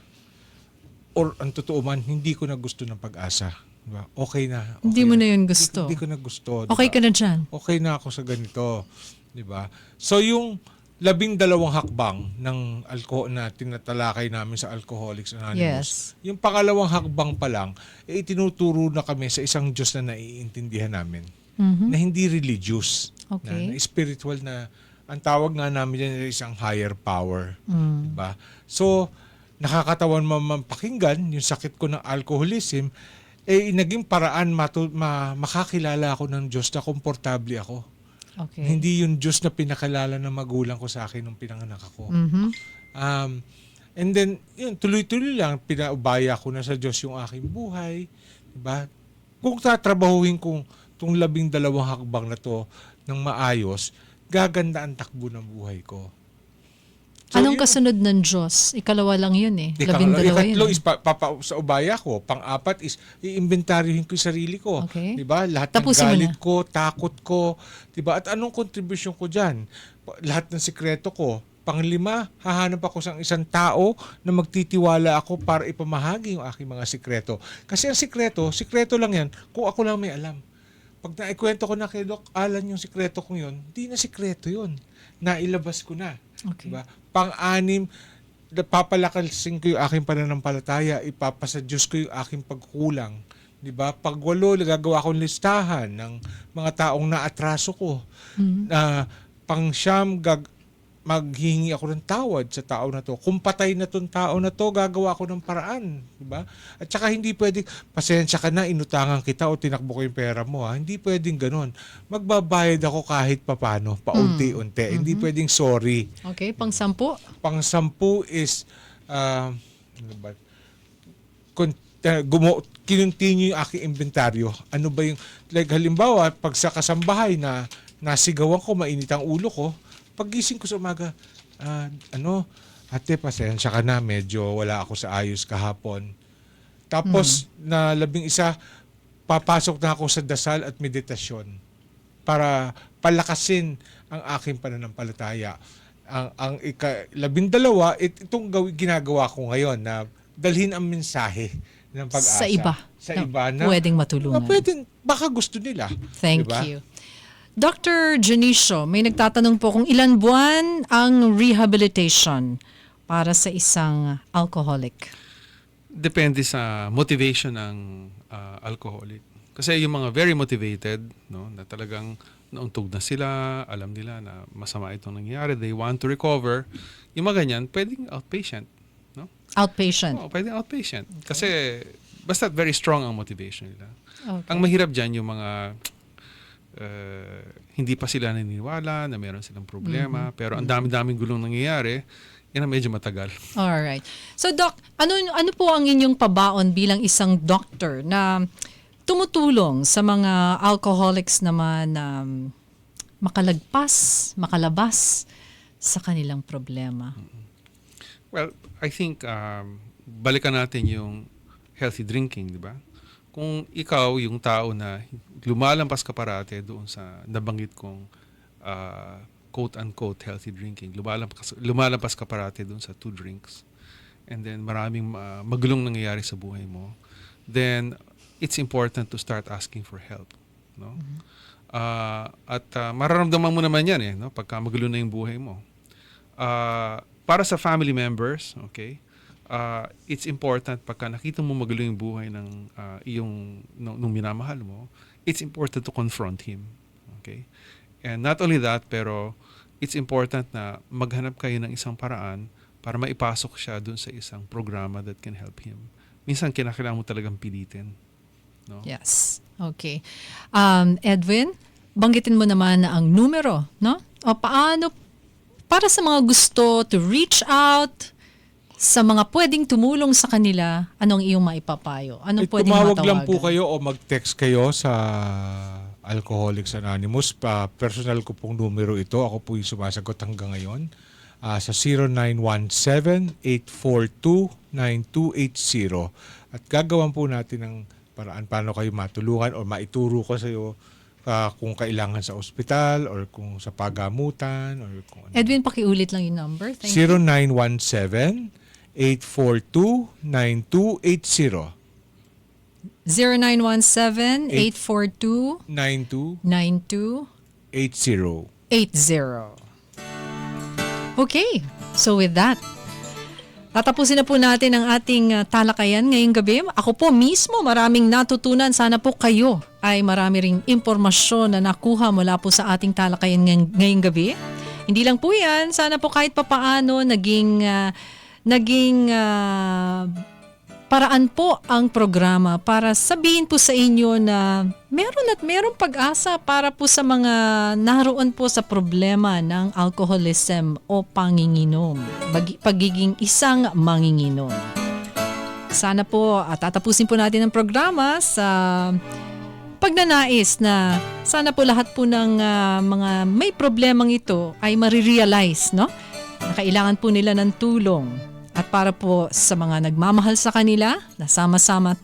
Or ang totoo man, hindi ko na gusto ng pag-asa. Diba? Okay na. Okay Hindi mo na yun gusto. Hindi ko na gusto. Okay ka na dyan. Okay na ako sa ganito. Diba? So yung 12 hakbang ng na tinatalakay namin sa Alcoholics Anonymous, yung pangalawang hakbang pa lang, itinuturo na kami sa isang Diyos na naiintindihan namin. Na hindi religious. Okay. Na spiritual na, ang tawag nga namin yan is isang higher power. Diba? So, nakakatawan mapakinggan yung sakit ko ng alcoholism, naging paraan makakilala ako ng Diyos na komportable ako. Okay. Hindi yung Diyos na pinakilala ng magulang ko sa akin nung pinanganak ako. And then, yun, tuloy-tuloy lang, pinaubaya ko na sa Diyos yung aking buhay. Diba? Kung tatrabahuhin kong itong 12 hakbang na to ng maayos, gaganda ang takbo ng buhay ko. So, Anong kasunod ng Diyos? Ikalawa lang yun eh. 12 Ikatlo yun. is sa ubaya ko. Pang-apat is i-inventaryohin ko yung sarili ko. Okay. Diba? Lahat Tapusin mo ng galit na. ko, takot ko. Diba? At anong contribution ko dyan? Lahat ng sikreto ko. Panglima, hahanap ako sa isang tao na magtitiwala ako para ipamahagi yung aking mga sikreto. Kasi ang sikreto lang yan kung ako lang may alam. Pag naikwento ko na kay Doc Alan yung sikreto kong yun, di na sikreto yun. Nailabas ko na. Okay. Diba? Pang-anim, papalakasin ko yung aking pananampalataya, ipapasa Diyos ko yung aking pagkulang. Diba? Pag-8, gagawa akong listahan ng mga taong naatraso ko. Pang-9, maghihingi ako ng tawad sa tao na to. Kung patay na tong tao na to, gagawa ako ng paraan. Diba? At saka hindi pwedeng, pasensya ka na, inutangan kita o tinakbo ko yung pera mo. Ha? Hindi pwedeng ganun. Magbabayad ako kahit papano, paunti-unti. Hindi pwedeng sorry. Okay, pang-10. Pang-10 is, kinontinue yung aking inventaryo. Ano ba yung, like halimbawa, pag sa kasambahay na nasigawan ko, mainit ang ulo ko, paggising ko sa umaga, ate, pasensya ka na, medyo wala ako sa ayos kahapon. Tapos, na 11, papasok na ako sa dasal at meditasyon para palakasin ang aking pananampalataya. Ang 12, itong ginagawa ko ngayon na dalhin ang mensahe ng pag-asa. Sa iba. Sa iba na Pwedeng matulungan. Baka gusto nila. Thank Diba? you. Dr. Junicio, may nagtatanong po kung ilan buwan ang rehabilitation para sa isang alcoholic. Depende sa motivation ng alcoholic. Kasi yung mga very motivated, no, na talagang nauntog na sila, alam nila na masama itong nangyayari, they want to recover, yung mga ganyan, pwedeng outpatient. No? Outpatient. Oo, pwedeng outpatient. Kasi basta very strong ang motivation nila. Okay. Ang mahirap dyan yung mga hindi pa sila naniniwala na meron silang problema, pero ang dami-daming gulong nangyayari, yan ang medyo matagal. Alright. So Doc, ano po ang inyong pabaon bilang isang doctor na tumutulong sa mga alcoholics naman na makalabas sa kanilang problema? Well, I think balikan natin yung healthy drinking, di ba? Kung ikaw yung tao na lumalampas ka parate doon sa nabanggit kong quote-unquote healthy drinking, lumalampas ka parate doon sa 2 drinks, and then maraming magulong nangyayari sa buhay mo, then it's important to start asking for help. No? At mararamdaman mo naman yan no? Pagka magulo na yung buhay mo. Para sa family members, okay, it's important pagka nakita mo magulo yung buhay ng nung minamahal mo, it's important to confront him. Okay? And not only that, pero it's important na maghanap kayo ng isang paraan para maipasok siya dun sa isang programa that can help him. Minsan kinakailangan mo talagang pilitin. No? Yes. Okay. Edwin, banggitin mo naman na ang numero, no? O paano para sa mga gusto to reach out sa mga pwedeng tumulong sa kanila, anong iyong maipapayo? Anong pwedeng Tumawag matawagan? lang po kayo o mag-text kayo sa Alcoholics Anonymous. Personal ko pong numero ito. Ako po yung sumasagot hanggang ngayon. Sa 0917-842-9280. At gagawan po natin ng paraan paano kayo matulungan o maituro ko sa iyo kung kailangan sa ospital or kung sa pagamutan or kung ano. Edwin, pakiulit lang yung number. Thank you. 0917-842-9280. 0917-842-9280. 9280. Okay, so with that, tatapusin na po natin ang ating talakayan ngayong gabi. Ako po mismo maraming natutunan. Sana po kayo ay marami ring impormasyon na nakuha mula po sa ating talakayan ngayong gabi. Hindi lang po yan. Sana po kahit papaano naging paraan po ang programa para sabihin po sa inyo na meron pag-asa para po sa mga naroon po sa problema ng alcoholism o panginginom, pagiging isang manginginom. Sana po tatapusin po natin ang programa sa pagnanais na sana po lahat po ng mga may problemang ito ay marirealize, no? Na kailangan po nila ng tulong. At para po sa mga nagmamahal sa kanila, na sama-sama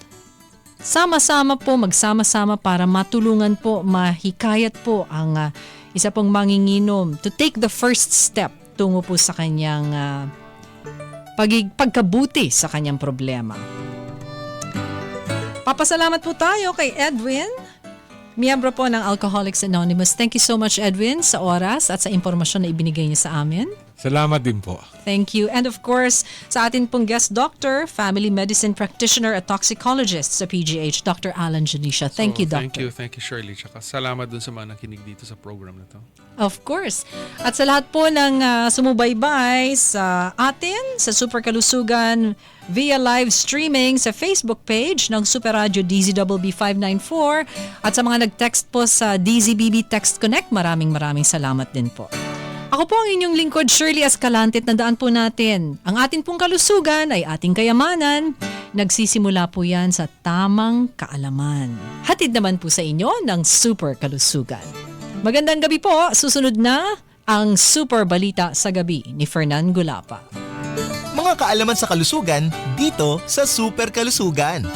po, magsama-sama para matulungan po, mahikayat po ang isa pong manginginom to take the first step tungo po sa kanyang pagkabuti sa kanyang problema. Papasalamat po tayo kay Edwin, miyembro po ng Alcoholics Anonymous. Thank you so much, Edwin, sa oras at sa impormasyon na ibinigay niya sa amin. Salamat din po. Thank you. And of course, sa atin pong guest doctor, family medicine practitioner at toxicologist sa PGH, Dr. Alan Janisha. Thank you, Doctor. Thank you, Shirley. Tsaka salamat dun sa mga nakinig dito sa program na to. Of course. At sa lahat po ng sumubaybay sa atin, sa Super Kalusugan, via live streaming sa Facebook page ng Super Radio DZBB 594 at sa mga nag-text po sa DZBB Text Connect, maraming salamat din po. Ako po ang inyong lingkod, Shirley Escalante, at nadaan po natin. Ang ating pong kalusugan ay ating kayamanan. Nagsisimula po yan sa tamang kaalaman. Hatid naman po sa inyo ng Super Kalusugan. Magandang gabi po. Susunod na ang Super Balita sa Gabi ni Fernan Gulapa. Mga kaalaman sa kalusugan dito sa Super Kalusugan.